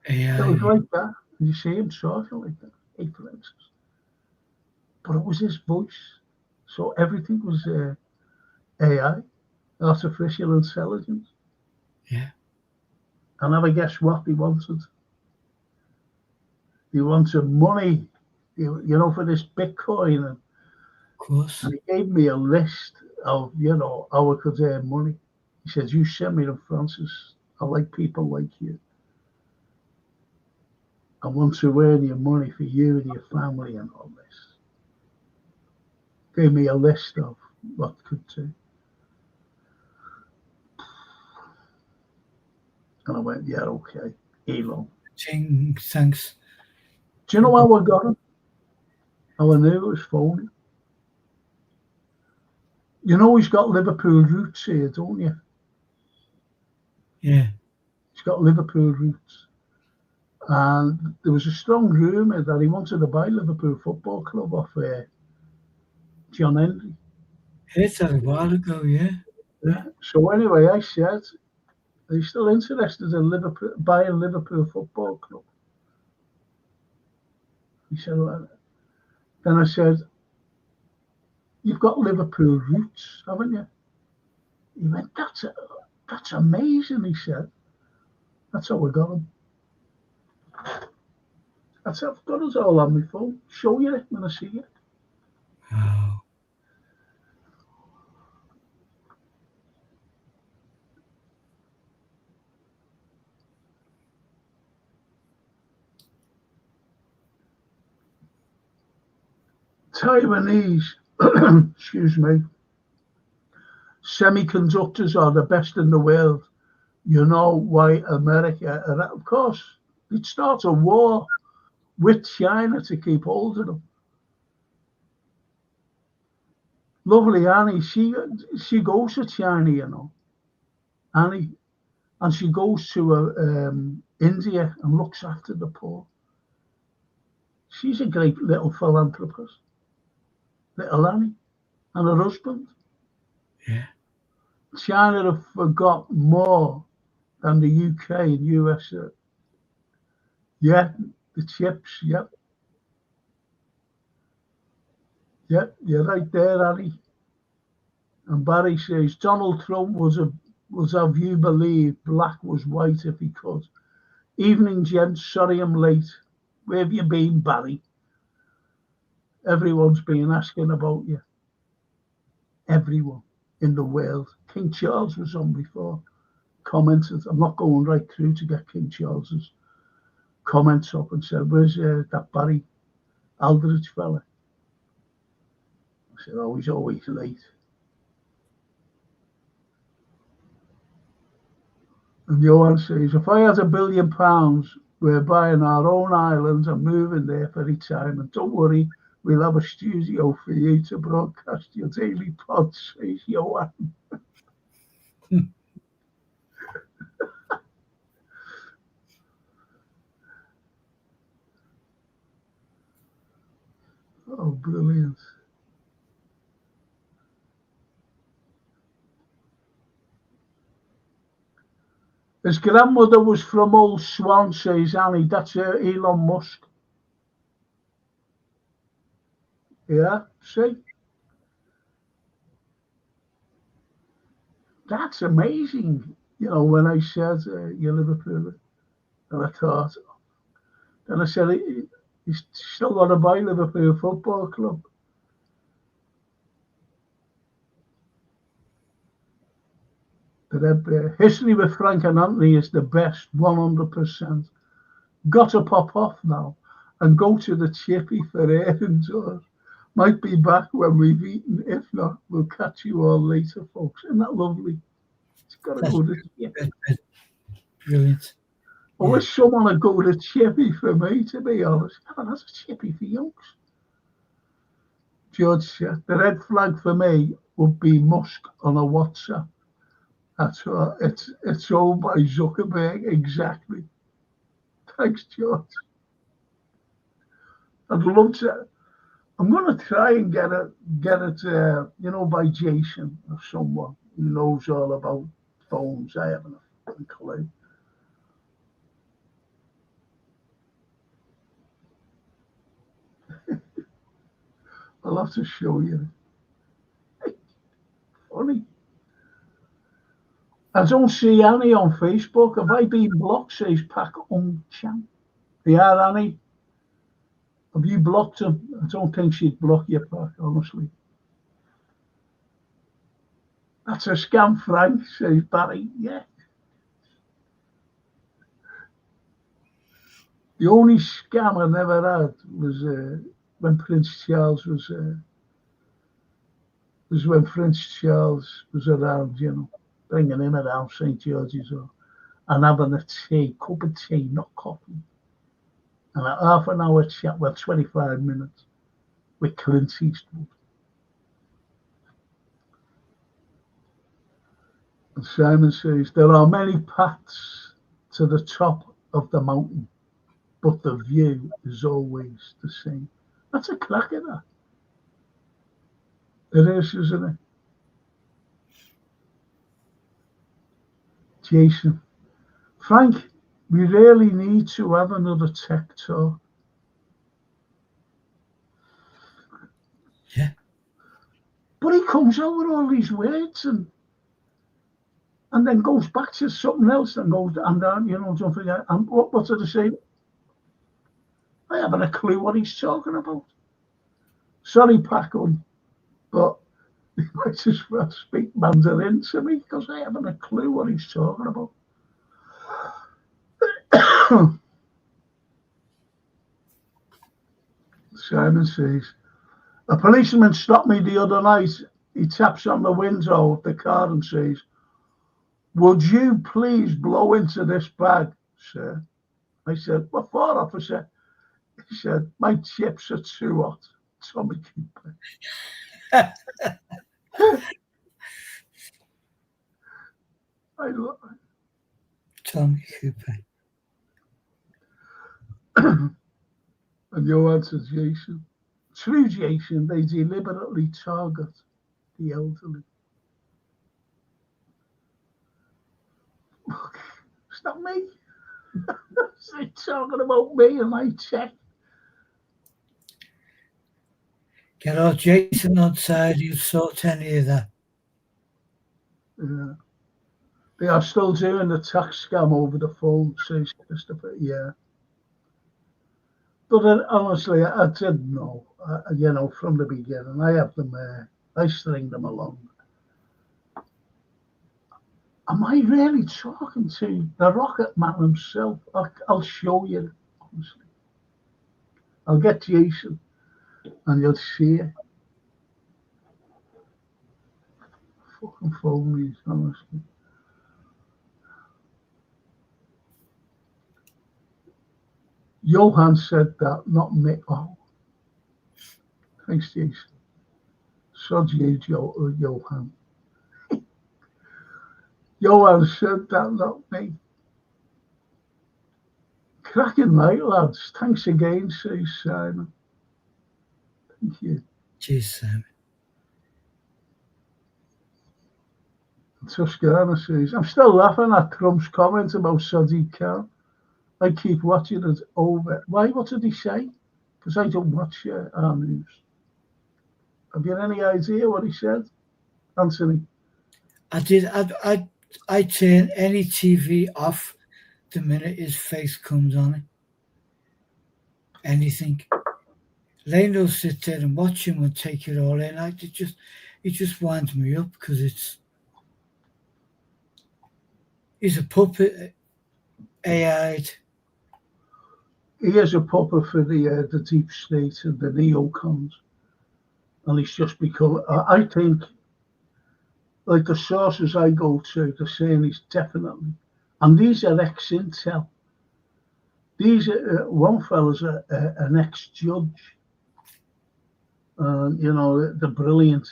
AI. It was like that. You see him talking like that. Hey, Francis. But it was his voice. So everything was AI, artificial intelligence. Yeah. And have a guess what they wanted? They wanted money, you know, for this Bitcoin. Of course. And he gave me a list of, you know, how I could earn money. He said, you send me them, Francis. I like people like you. I want to earn your money for you and your family and all this. Gave me a list of what could do. And I went, yeah, okay, Elon. Thanks. Do you know how I got him? How I knew it was phony? You know he's got Liverpool roots here, don't you? Yeah. He's got Liverpool roots. And there was a strong rumour that he wanted to buy Liverpool Football Club off John Henry. Heard that a while ago, yeah. Yeah. So anyway, I said, are you still interested in buying Liverpool Football Club? He said, well, then I said, you've got Liverpool roots, haven't you? He went, that's amazing, he said. That's how we got him. I've got it all on my phone. Show you it when I see it. Oh. Taiwanese, excuse me, semiconductors are the best in the world. You know why America, of course, it starts a war with China to keep hold of them. Lovely Annie, she goes to China, you know, Annie, and she goes to India and looks after the poor. She's a great little philanthropist, little Annie, and her husband. Yeah. China have forgot more than the UK and USA. Yeah, the chips, yep. Yep, you're right there, Annie. And Barry says Donald Trump was have you believe black was white if he could. Evening, gents. Sorry I'm late. Where have you been, Barry? Everyone's been asking about you. Everyone in the world. King Charles was on before. Commented. I'm not going right through to get King Charles's comments up and said, "Where's that Barry Aldrich fella?" I said, "Oh, he's always late." And Johan says, "If I had £1 billion, we're buying our own island and moving there for retirement. Don't worry, we'll have a studio for you to broadcast your daily pod," says Johan. Oh, brilliant. His grandmother was from Old Swan, says Annie. That's Elon Musk. Yeah, see? That's amazing. You know, when I said you're Liverpool, and I thought, then I said, he's still got to buy Liverpool Football Club. The history with Frank and Anthony is the best, 100%. Got to pop off now and go to the chippy for errands. Might be back when we've eaten. If not, we'll catch you all later, folks. Isn't that lovely? It's got to go to chippy. Brilliant. I wish someone would go to chippy for me, to be honest. But that's a chippy for yonks. George said, the red flag for me would be Musk on a WhatsApp. That's what it's owned by Zuckerberg, exactly. Thanks, George. I'd love to. I'm going to try and get it, by Jason or someone who knows all about phones. I haven't a clue. I'll have to show you. Funny. I don't see Annie on Facebook. Have I been blocked? Says Pak Chan. Yeah, Annie. Have you blocked her? I don't think she'd block you, Pak, honestly. That's a scam, Frank, says Barry. Yeah. The only scam I never had was when Prince Charles was when Prince Charles was around, bringing him around St. George's and having a cup of tea, not coffee. And a half an hour chat, 25 minutes, with Clint Eastwood. And Simon says, there are many paths to the top of the mountain, but the view is always the same. That's a cracker, that. It is, isn't it? Jason. Frank, we really need to have another tech talk. Yeah. But he comes out with all these words and then goes back to something else and goes, and don't forget, and what did I say? I haven't a clue what he's talking about. Sorry, Paco, but he might just well speak Mandarin to me because I haven't a clue what he's talking about. Simon says, a policeman stopped me the other night. He taps on the window of the car and says, would you please blow into this bag, sir? I said, what for, officer? He said, my chips are too hot. Tommy Cooper. I love it. Tommy Cooper. And you answer Jason. Through Jason, they deliberately target the elderly. It's not me. They're talking about me and my check. Get our Jason on side, you sort any of that. Yeah. They are still doing the tax scam over the phone, says Christopher. Yeah. But honestly, I didn't know, from the beginning. I have them, I string them along. Am I really talking to the Rocket Man himself? I'll show you, honestly. I'll get Jason and you'll see it. Fucking phone me, honestly. Johan said that, not me. Oh, thanks, Jason. Sod you, Johan. Johan said that, not me. Cracking night, lads. Thanks again, says Simon. Thank you. Jeez, Simon. Toscana says, I'm still laughing at Trump's comment about Sadiq Khan. I keep watching it over. Why? What did he say? Because I don't watch our news. Have you any idea what he said, Anthony? I did. I turn any TV off the minute his face comes on it. Anything. Lane will sit there and watch him and take it all in. It just winds me up because he's a puppet, AI'd. He is a puppet for the deep state and the neocons, and he's just become. I think, like the sources I go to, they're saying he's definitely, and these are ex-Intel. These one fella's an ex-judge. They're brilliant.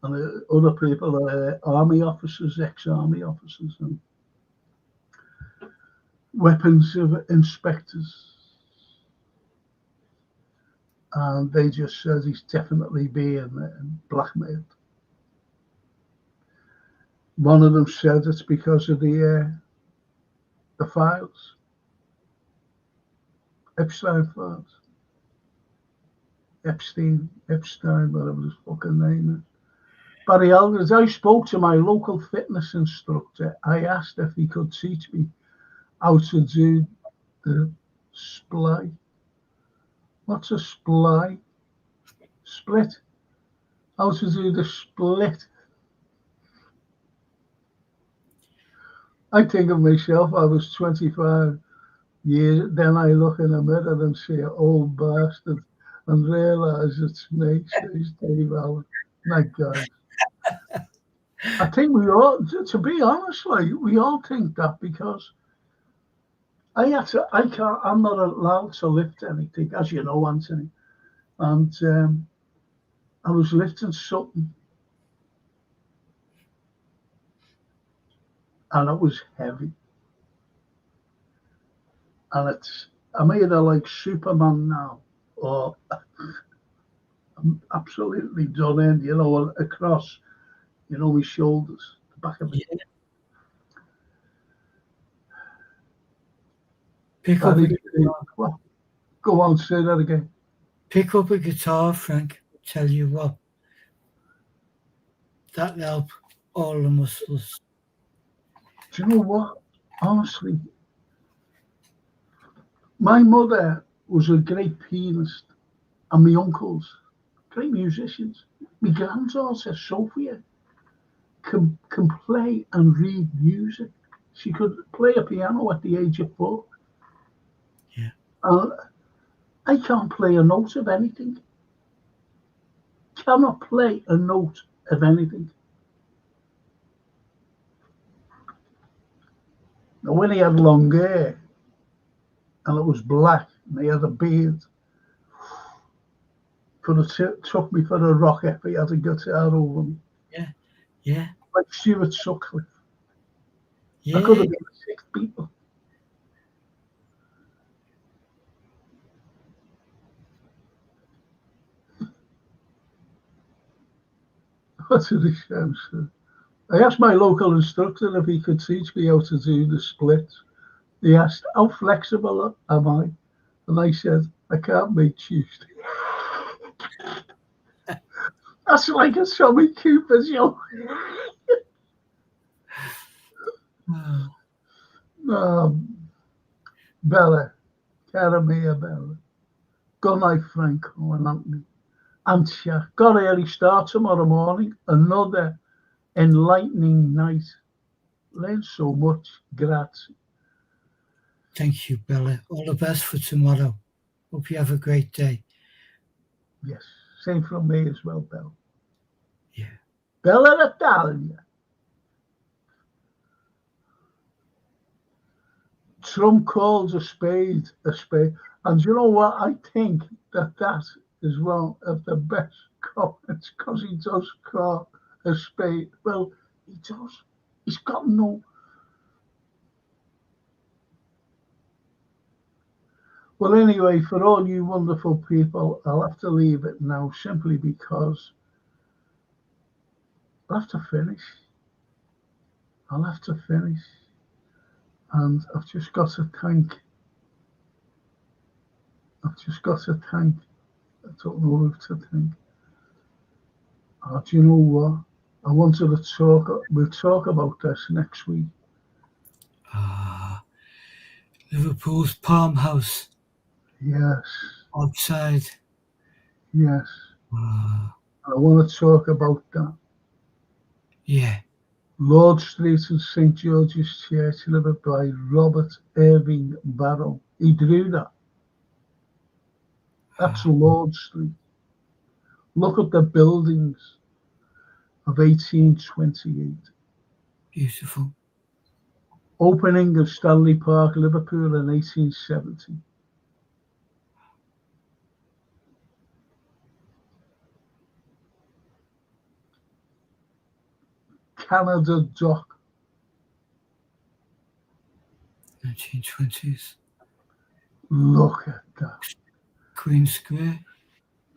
And other people are army officers, ex-army officers, and weapons inspectors. And they just said he's definitely being blackmailed. One of them said it's because of the files, Epstein files. Epstein, whatever his fucking name is. Barry Aldridge, I spoke to my local fitness instructor. I asked if he could teach me how to do the splay. What's a splay? Split. How to do the split. I think of myself, I was 25 years, then I look in the mirror and see an old bastard and realise it's me, says Dave Allen. My God. I think we all, to be honest, we all think that because I'm not allowed to lift anything, as you know, Anthony. And I was lifting something and it was heavy. And I'm either like Superman now or I'm absolutely done in, across, my shoulders, the back of it. Yeah. Pick up a guitar. Go on, say that again. Pick up a guitar, Frank. Tell you what. That'll help all the muscles. Do you know what? Honestly, my mother was a great pianist, and my uncles, great musicians. My granddaughter, Sophia, can play and read music. She could play a piano at the age of 4. Yeah. I can't play a note of anything. Cannot play a note of anything. Now, when he had long hair, and it was black, and he had a beard, could have took me for a rock if he had a guitar over me. Yeah. Like Stuart Sutcliffe. Yeah. I could have been 6 people. What did he say? I asked my local instructor if he could teach me how to do the splits. He asked, how flexible am I? And I said, I can't make Tuesday. That's like a Tommy Cooper joke. Bella, cara mia Bella. Good night, Frank and Anthony. Antje, got an early start tomorrow morning. Another enlightening night. Learned so much. Grazie. Thank you, Bella. All the best for tomorrow. Hope you have a great day. Yes, same from me as well, Bella. Yeah. Bella Italia. Trump calls a spade a spade. And you know what? I think that is one of the best comments because he does call a spade. Well, he does. He's got no. Well, anyway, for all you wonderful people, I'll have to leave it now simply because I'll have to finish. I'll have to finish. And I've just got to thank. I don't know who to thank. Oh, do you know what? I wanted to talk. We'll talk about this next week. Liverpool's Palm House. Yes. Outside. Yes. I want to talk about that. Yeah. Lord Street and St. George's Church, delivered by Robert Irving Barrow. He drew that. That's Lord Street. Look at the buildings of 1828. Beautiful. Opening of Stanley Park, Liverpool in 1870. Canada Dock. 1920s. Look at that. Queen Square.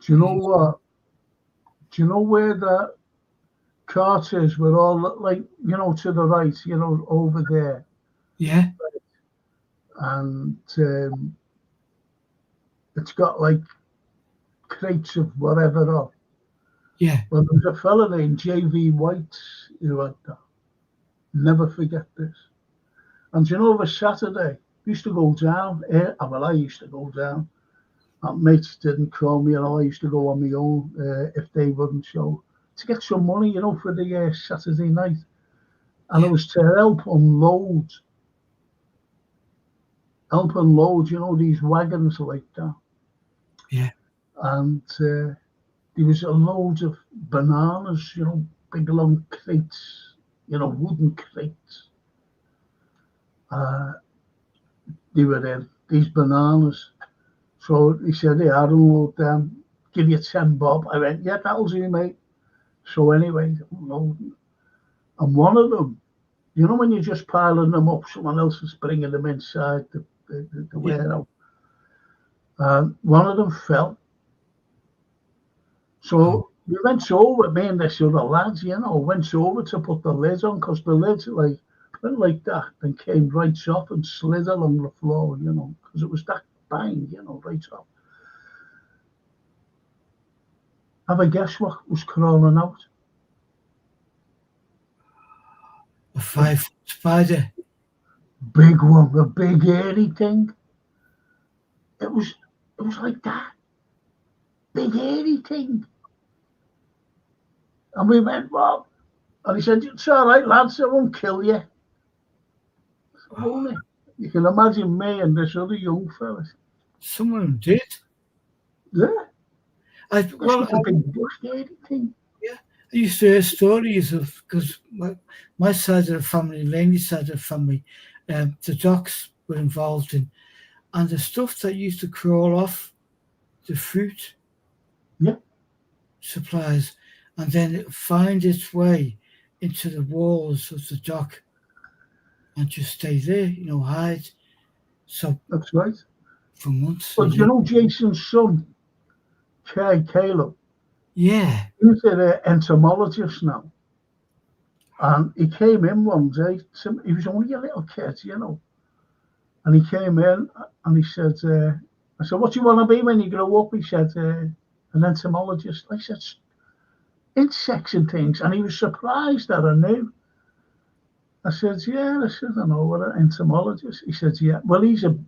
Do you know what? Do you know where the Carters were all like, to the right, over there? Yeah. And it's got like crates of whatever up. Yeah. Well, there was a fella named J.V. White who had that. Never forget this. And over Saturday, we used to go down. Well, I used to go down. And mates didn't call me, I used to go on my own if they wouldn't show to get some money, for the Saturday night. And it was to help unload, these wagons like that. Yeah. And there was a load of bananas, big long crates, wooden crates. They were in these bananas. So he said, hey, I'll unload them, give you 10 bob. I went, yeah, that'll do, mate. So anyway, unloading. And one of them, when you're just piling them up, someone else is bringing them inside the warehouse. One of them fell. So we went over, me and this other lads, went over to put the lid on because the lid went like that and came right off and slid along the floor, because it was that bang, right off. Have a guess what was crawling out? A 5-foot spider. Big one, a big hairy thing. It was like that. Big hairy thing. And we went, well, and he said, it's all right, lads, I won't kill you. Only. You can imagine me and this other young fella. Some of them did. Yeah. A big bush hairy thing. Yeah. I used to hear stories of, because my side of the family, Laney's side of the family, the docks were involved in, and the stuff that used to crawl off the fruit supplies, and then it find its way into the walls of the dock and just stay there, hide. So that's right. For months. But Jason's son, Caleb, Yeah. He's an entomologist now. And he came in one day. He was only a little kid, you know. And he came in and he said, I said, what do you want to be when you grow up? He said, an entomologist. I said, insects and things. And he was surprised that I knew. I said, yeah. I said, I know what an entomologist. He said, yeah. Well, he's an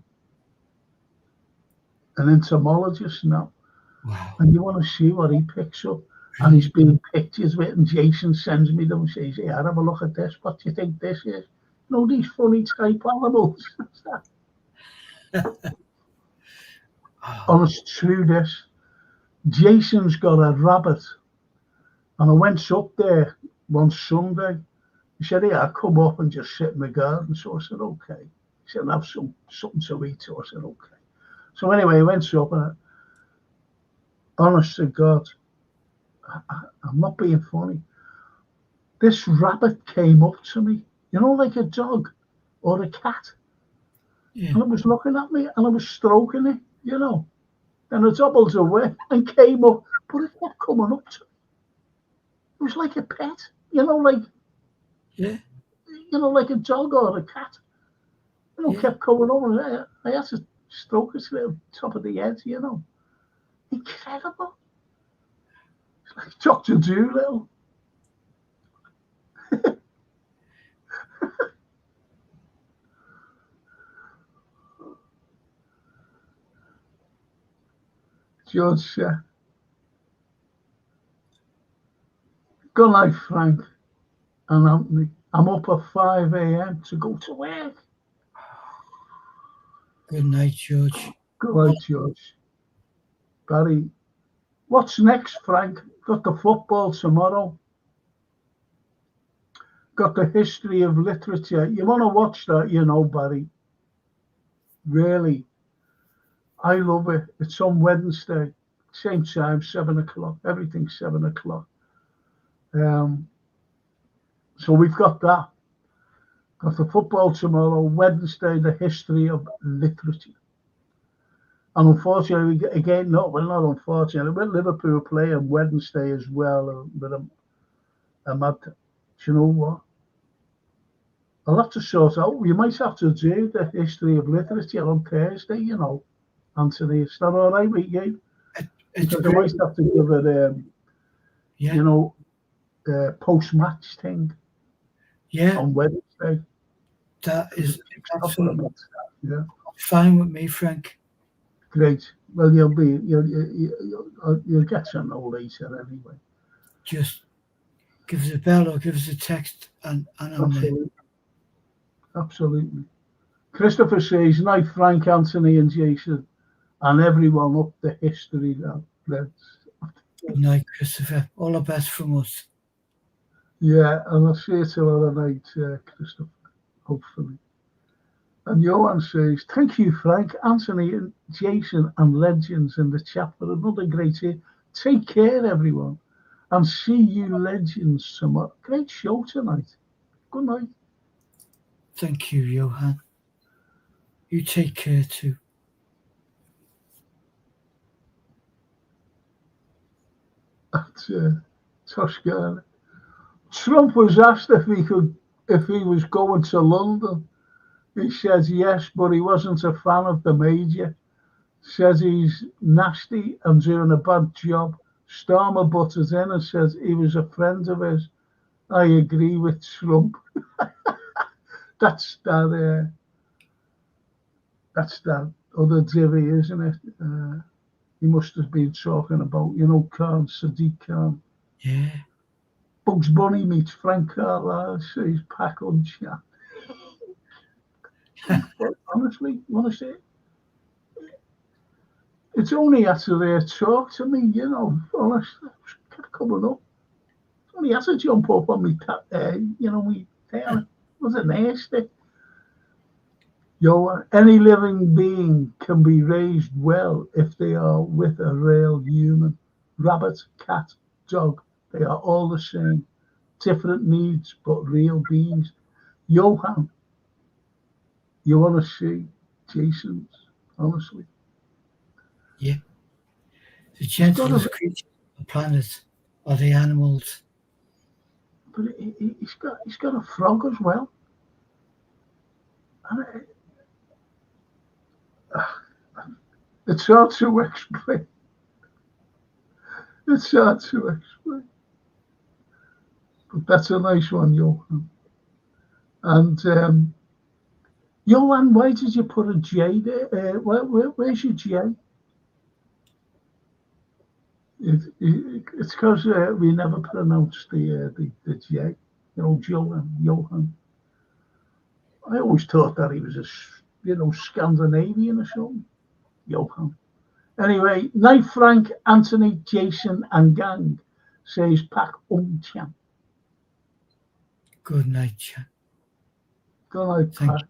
entomologist now. Wow. And you want to see what he picks up. And he's been pictures with, and Jason sends me them and says, yeah, have a look at this. What do you think this is? You know, these funny type animals. Honest, true this. Jason's got a rabbit. And I went up there one Sunday. He said, yeah, I'll come up and just sit in the garden. So I said, okay. He said, I'll have something to eat. So I said, okay. So anyway, I went up and honest to God, I'm not being funny. This rabbit came up to me, you know, like a dog or a cat. Yeah. And it was looking at me and I was stroking it, you know. And it doubled away and came up, but it kept coming up to me. It was like a pet, you know, like like a dog or a cat. You know, kept coming over. I had to stroke it to the top of the head, you know. Incredible. It's like Dr. Doolittle. George, good night, Frank and Anthony. I'm up at 5 a.m. to go to work. Good night, George. Good night, George. Barry, what's next, Frank? Got the football tomorrow. Got the history of literature. You want to watch that, you know, Barry. Really. I love it. It's on Wednesday. Same time, 7 o'clock. Everything's 7 o'clock. So we've got that. Got the football tomorrow, Wednesday, the history of literature. And unfortunately, again, not unfortunately, but Liverpool play on Wednesday as well. But do you know what? I'll have to sort out. We might have to do the history of literature on Thursday, you know, Anthony. Is that all right with you? Because I might have to give it, you know, post-match thing. Yeah. On Wednesday. That is absolutely fine with me, Frank. Great. Well, you'll get some know later anyway. Just give us a bell or give us a text, and I'm there. Absolutely. Christopher says, night, Frank, Anthony, and Jason, and everyone up the history now. Good night, Christopher. All the best from us. Yeah, and I'll see you tomorrow night, Christopher, hopefully. And Johan says, thank you, Frank, Anthony, and Jason, and legends in the chat for another great year. Take care, everyone, and see you legends tomorrow. Great show tonight. Good night. Thank you, Johan. You take care too. That's Toscana. Trump was asked if he was going to London. He says yes, but he wasn't a fan of the Major. Says he's nasty and doing a bad job. Starmer butters in and says he was a friend of his. I agree with Trump. That's that other divvy, isn't it? He must have been talking about, you know, Khan, Sadiq Khan. Yeah. Bugs Bunny meets Frank Carlyle, says pack on chat. Honestly, want to say it's only after they talk to me, you know, honestly, kept coming up. It's only had to jump up on me, you know, me tail. It wasn't nasty. Any living being can be raised well if they are with a real human. Rabbit, cat, dog, they are all the same. Different needs, but real beings. Johan, you want to see Jason's, honestly. Yeah. The gentlest creature on the planet. or the animals. But he's got a frog as well. And it's hard to explain. It's hard to explain. But that's a nice one, Johan. And Johan, why did you put a J there? Where's your J? It's because we never pronounced the J. You know, Johan. I always thought that he was Scandinavian or something. Johan. Anyway, night Frank, Anthony, Jason, and gang says Pak Chan. Good night, Chan. Good night, Thank Pak.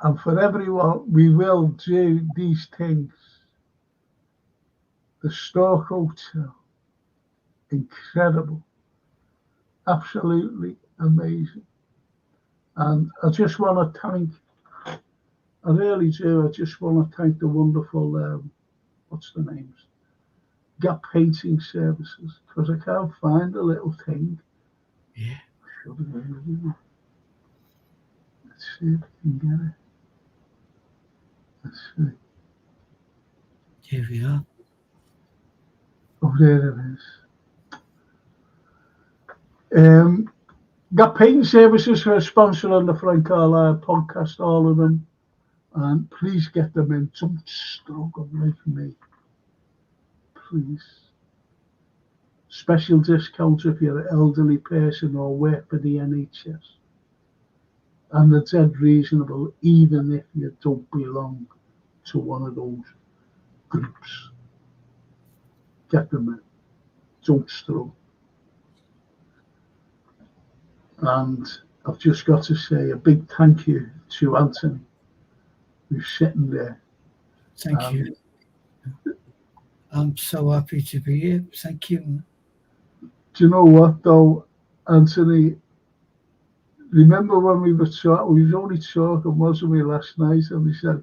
And for everyone, we will do these things. The Stork Hotel, incredible, absolutely amazing. And I just want to thank, I really do, I just want to thank the wonderful, what's the names? Gap Painting Services, because I can't find a little thing. Yeah. Let's see if I can get it. Let's see. Here we are. Oh, there it is. Gap Painting Services for a sponsor on the Frank Carlyle podcast, all of them. And please get them in. Don't struggle like me. Please. Special discounts if you're an elderly person or work for the NHS. And they're dead reasonable, even if you don't belong to one of those groups. Get them in. Don't struggle. And I've just got to say a big thank you to Anthony, who's sitting there. Thank you. I'm so happy to be here. Thank you. Do you know what, though, Anthony? Remember when we were talking? We was only talking, wasn't we, last night? And we said,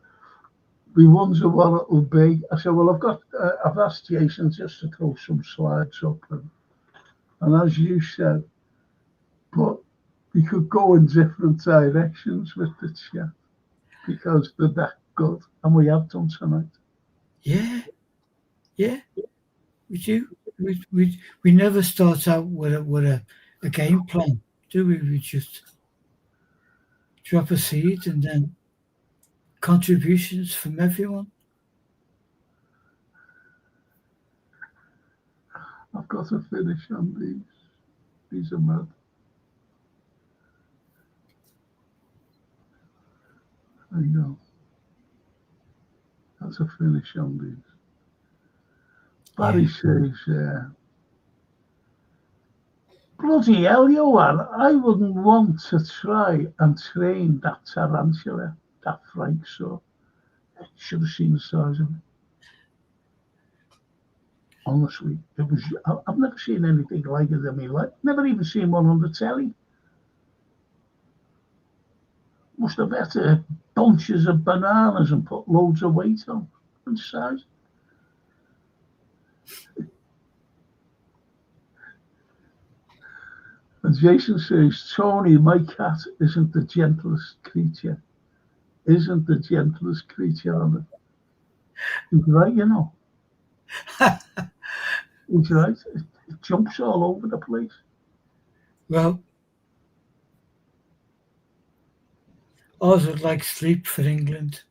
we wonder what it'll be. I said, well, I've asked Jason just to throw some slides up. And as you said, but we could go in different directions with the chat because they're that good. And we have done tonight. Yeah. We do. We never start out with a game plan, do we? We just drop a seed and then contributions from everyone. I've got to finish on these. These are mad. There you go. That's a finish on these. Barry says, bloody hell, Johan, I wouldn't want to try and train that tarantula that Frank saw. I should have seen the size of it. Honestly, I've never seen anything like it in my life. Never even seen one on the telly. Must have better bunches of bananas and put loads of weight on and size. And Jason says, Tony, my cat isn't the gentlest creature. Isn't the gentlest creature on it. He's right, you know. He's right. It jumps all over the place. Well, ours would like sleep for England.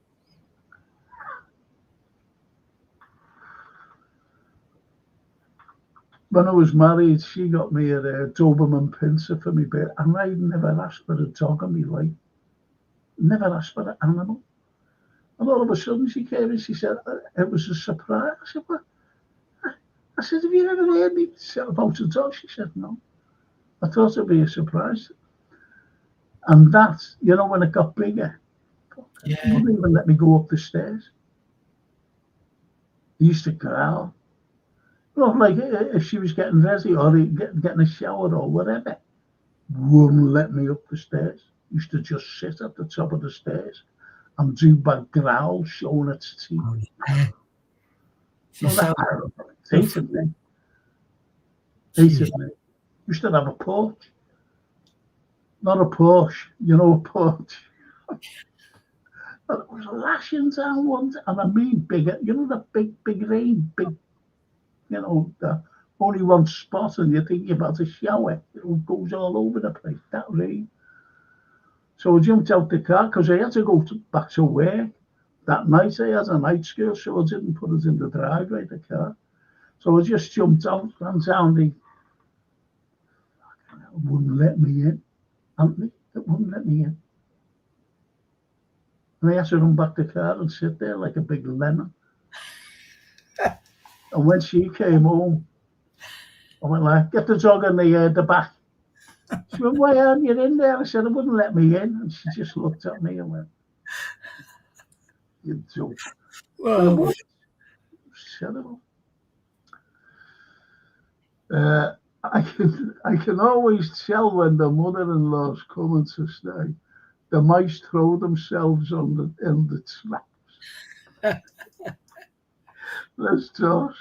When I was married, she got me a Doberman pincer for my bed, and I never asked for a dog in my life. Never asked for an animal. And all of a sudden she came and she said, it was a surprise. I said, what? I said, have you ever heard me say about a dog? She said, no. I thought it'd be a surprise. And that, you know, when it got bigger, it wouldn't even let me go up the stairs. He used to growl. Well, like if she was getting ready or getting a shower or whatever, wouldn't let me up the stairs. Used to just sit at the top of the stairs and do bad growls, showing its teeth. Oh, yeah. So that's irritated me. Hated me. Used to have a porch. Not a Porsche, you know, a porch. And it was lashing down one, and I mean bigger, you know, the big rain, big, you know, the only one spot, and you think you're about to shower. It goes all over the place, that rain. So I jumped out the car because I had to go back to work. That night I had a night school, so I didn't put it in the driveway, the car. So I just jumped out, ran down it wouldn't let me in. Anthony, it wouldn't let me in. And I had to run back the car and sit there like a big lemon. And when she came home, I went like, get the dog in the back. She went, why aren't you in there? I said, it wouldn't let me in. And she just looked at me and went, you joke. Well, It was terrible. I can always tell when the mother-in-law's coming to stay. The mice throw themselves in the traps. Let's toss.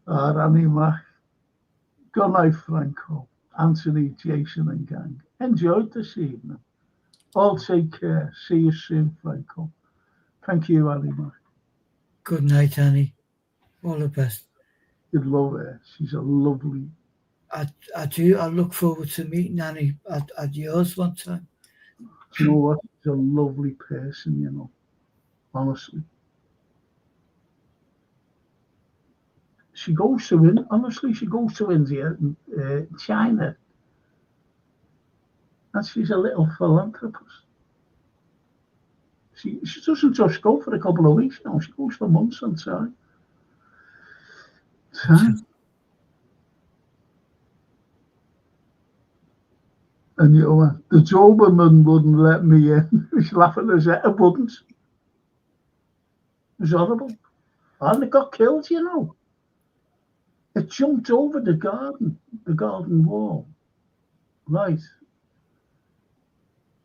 Annie Mac. Good night, Franco, Anthony, Jason, and gang. Enjoyed this evening. All take care. See you soon, Franco. Thank you, Annie Mac. Good night, Annie. All the best. You'd love her. She's a lovely. I do. I look forward to meeting Annie at yours one time. Do you know what? She's a lovely person, you know. Honestly. She goes to India and China. And she's a little philanthropist. She doesn't just go for a couple of weeks now. She goes for months on time. And you know, the Doberman wouldn't let me in. He's laughing at us. It wouldn't. It was horrible. And it got killed, you know. It jumped over the garden wall. Right.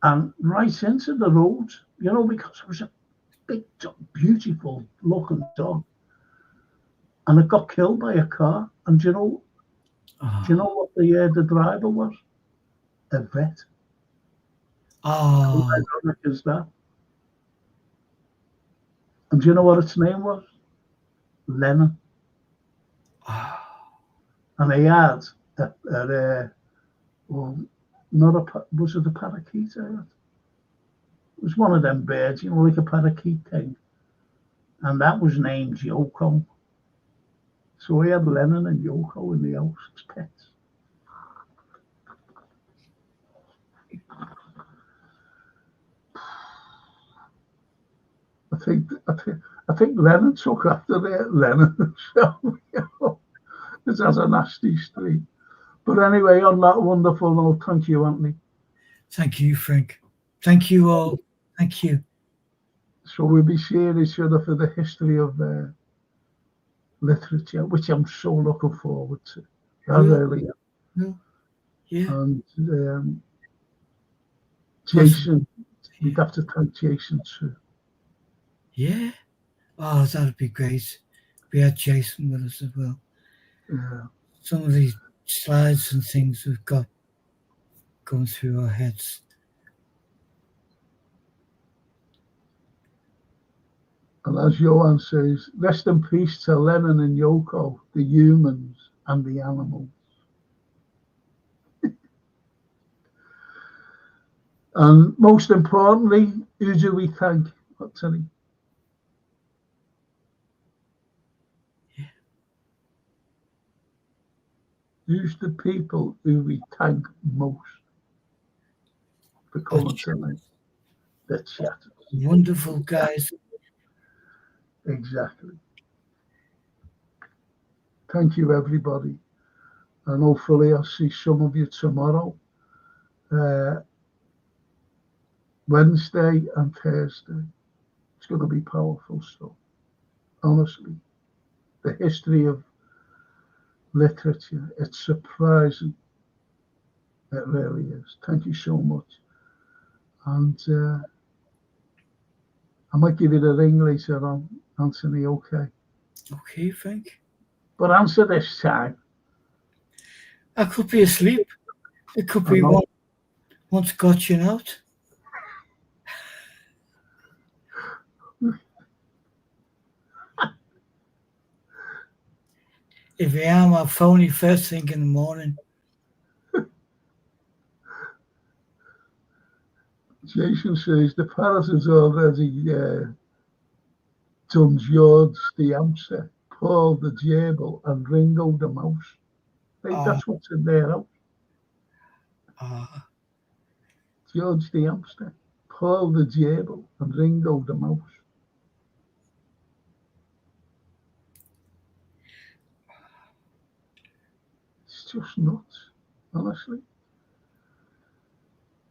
And right into the road, you know, because it was a big, beautiful looking dog. And it got killed by a car. And do you know what the driver was? A vet. Oh. How ironic is that? And do you know what its name was? Lennon. Oh. And he had was it a parakeet? It was one of them birds, you know, like a parakeet thing. And that was named Yoko. So we had Lennon and Yoko in the house as pets. I think Lennon took after Lennon himself. You know, it has a nasty streak. But anyway, on that wonderful note, thank you, Anthony. Thank you, Frank. Thank you all. Thank you. So we'll be seeing each other for the history of literature, which I'm so looking forward to. I really am. Yeah. And Jason, we'd have to thank Jason too. Yeah. Oh, that'd be great. We had Jason with us as well. Yeah. Some of these slides and things we've got going through our heads. And as Johan says, rest in peace to Lennon and Yoko, the humans and the animals. And most importantly, who do we thank, Anthony? Yeah. Who's the people who we thank most for coming tonight? The chat. Wonderful guys. Exactly. Thank you, everybody. And hopefully I'll see some of you tomorrow, Wednesday and Thursday. It's going to be powerful stuff. Honestly, the history of literature, it's surprising. It really is. Thank you so much. And I might give you the ring later on, Anthony, okay? Okay, Frank. But answer this time. I could be asleep. It could be once got you out. If I am, I'll phone you first thing in the morning. Jason says the parrot has already done George the hamster, Paul the gerbil, and Ringo the mouse. That's what's in their house. George the hamster, Paul the gerbil, and Ringo the mouse. It's just nuts, honestly.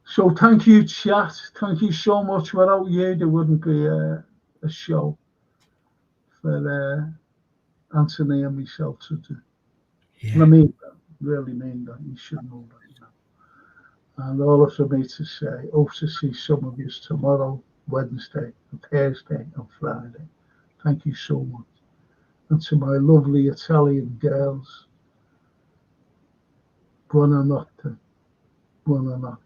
So thank you, chat. Thank you so much. Without you, there wouldn't be a show for Anthony and myself to do. Yeah. And I mean that, really mean that. You should know that. You know. And all for me to say, hope to see some of you tomorrow, Wednesday, and Thursday, and Friday. Thank you so much. And to my lovely Italian girls, buonanotte. Buonanotte.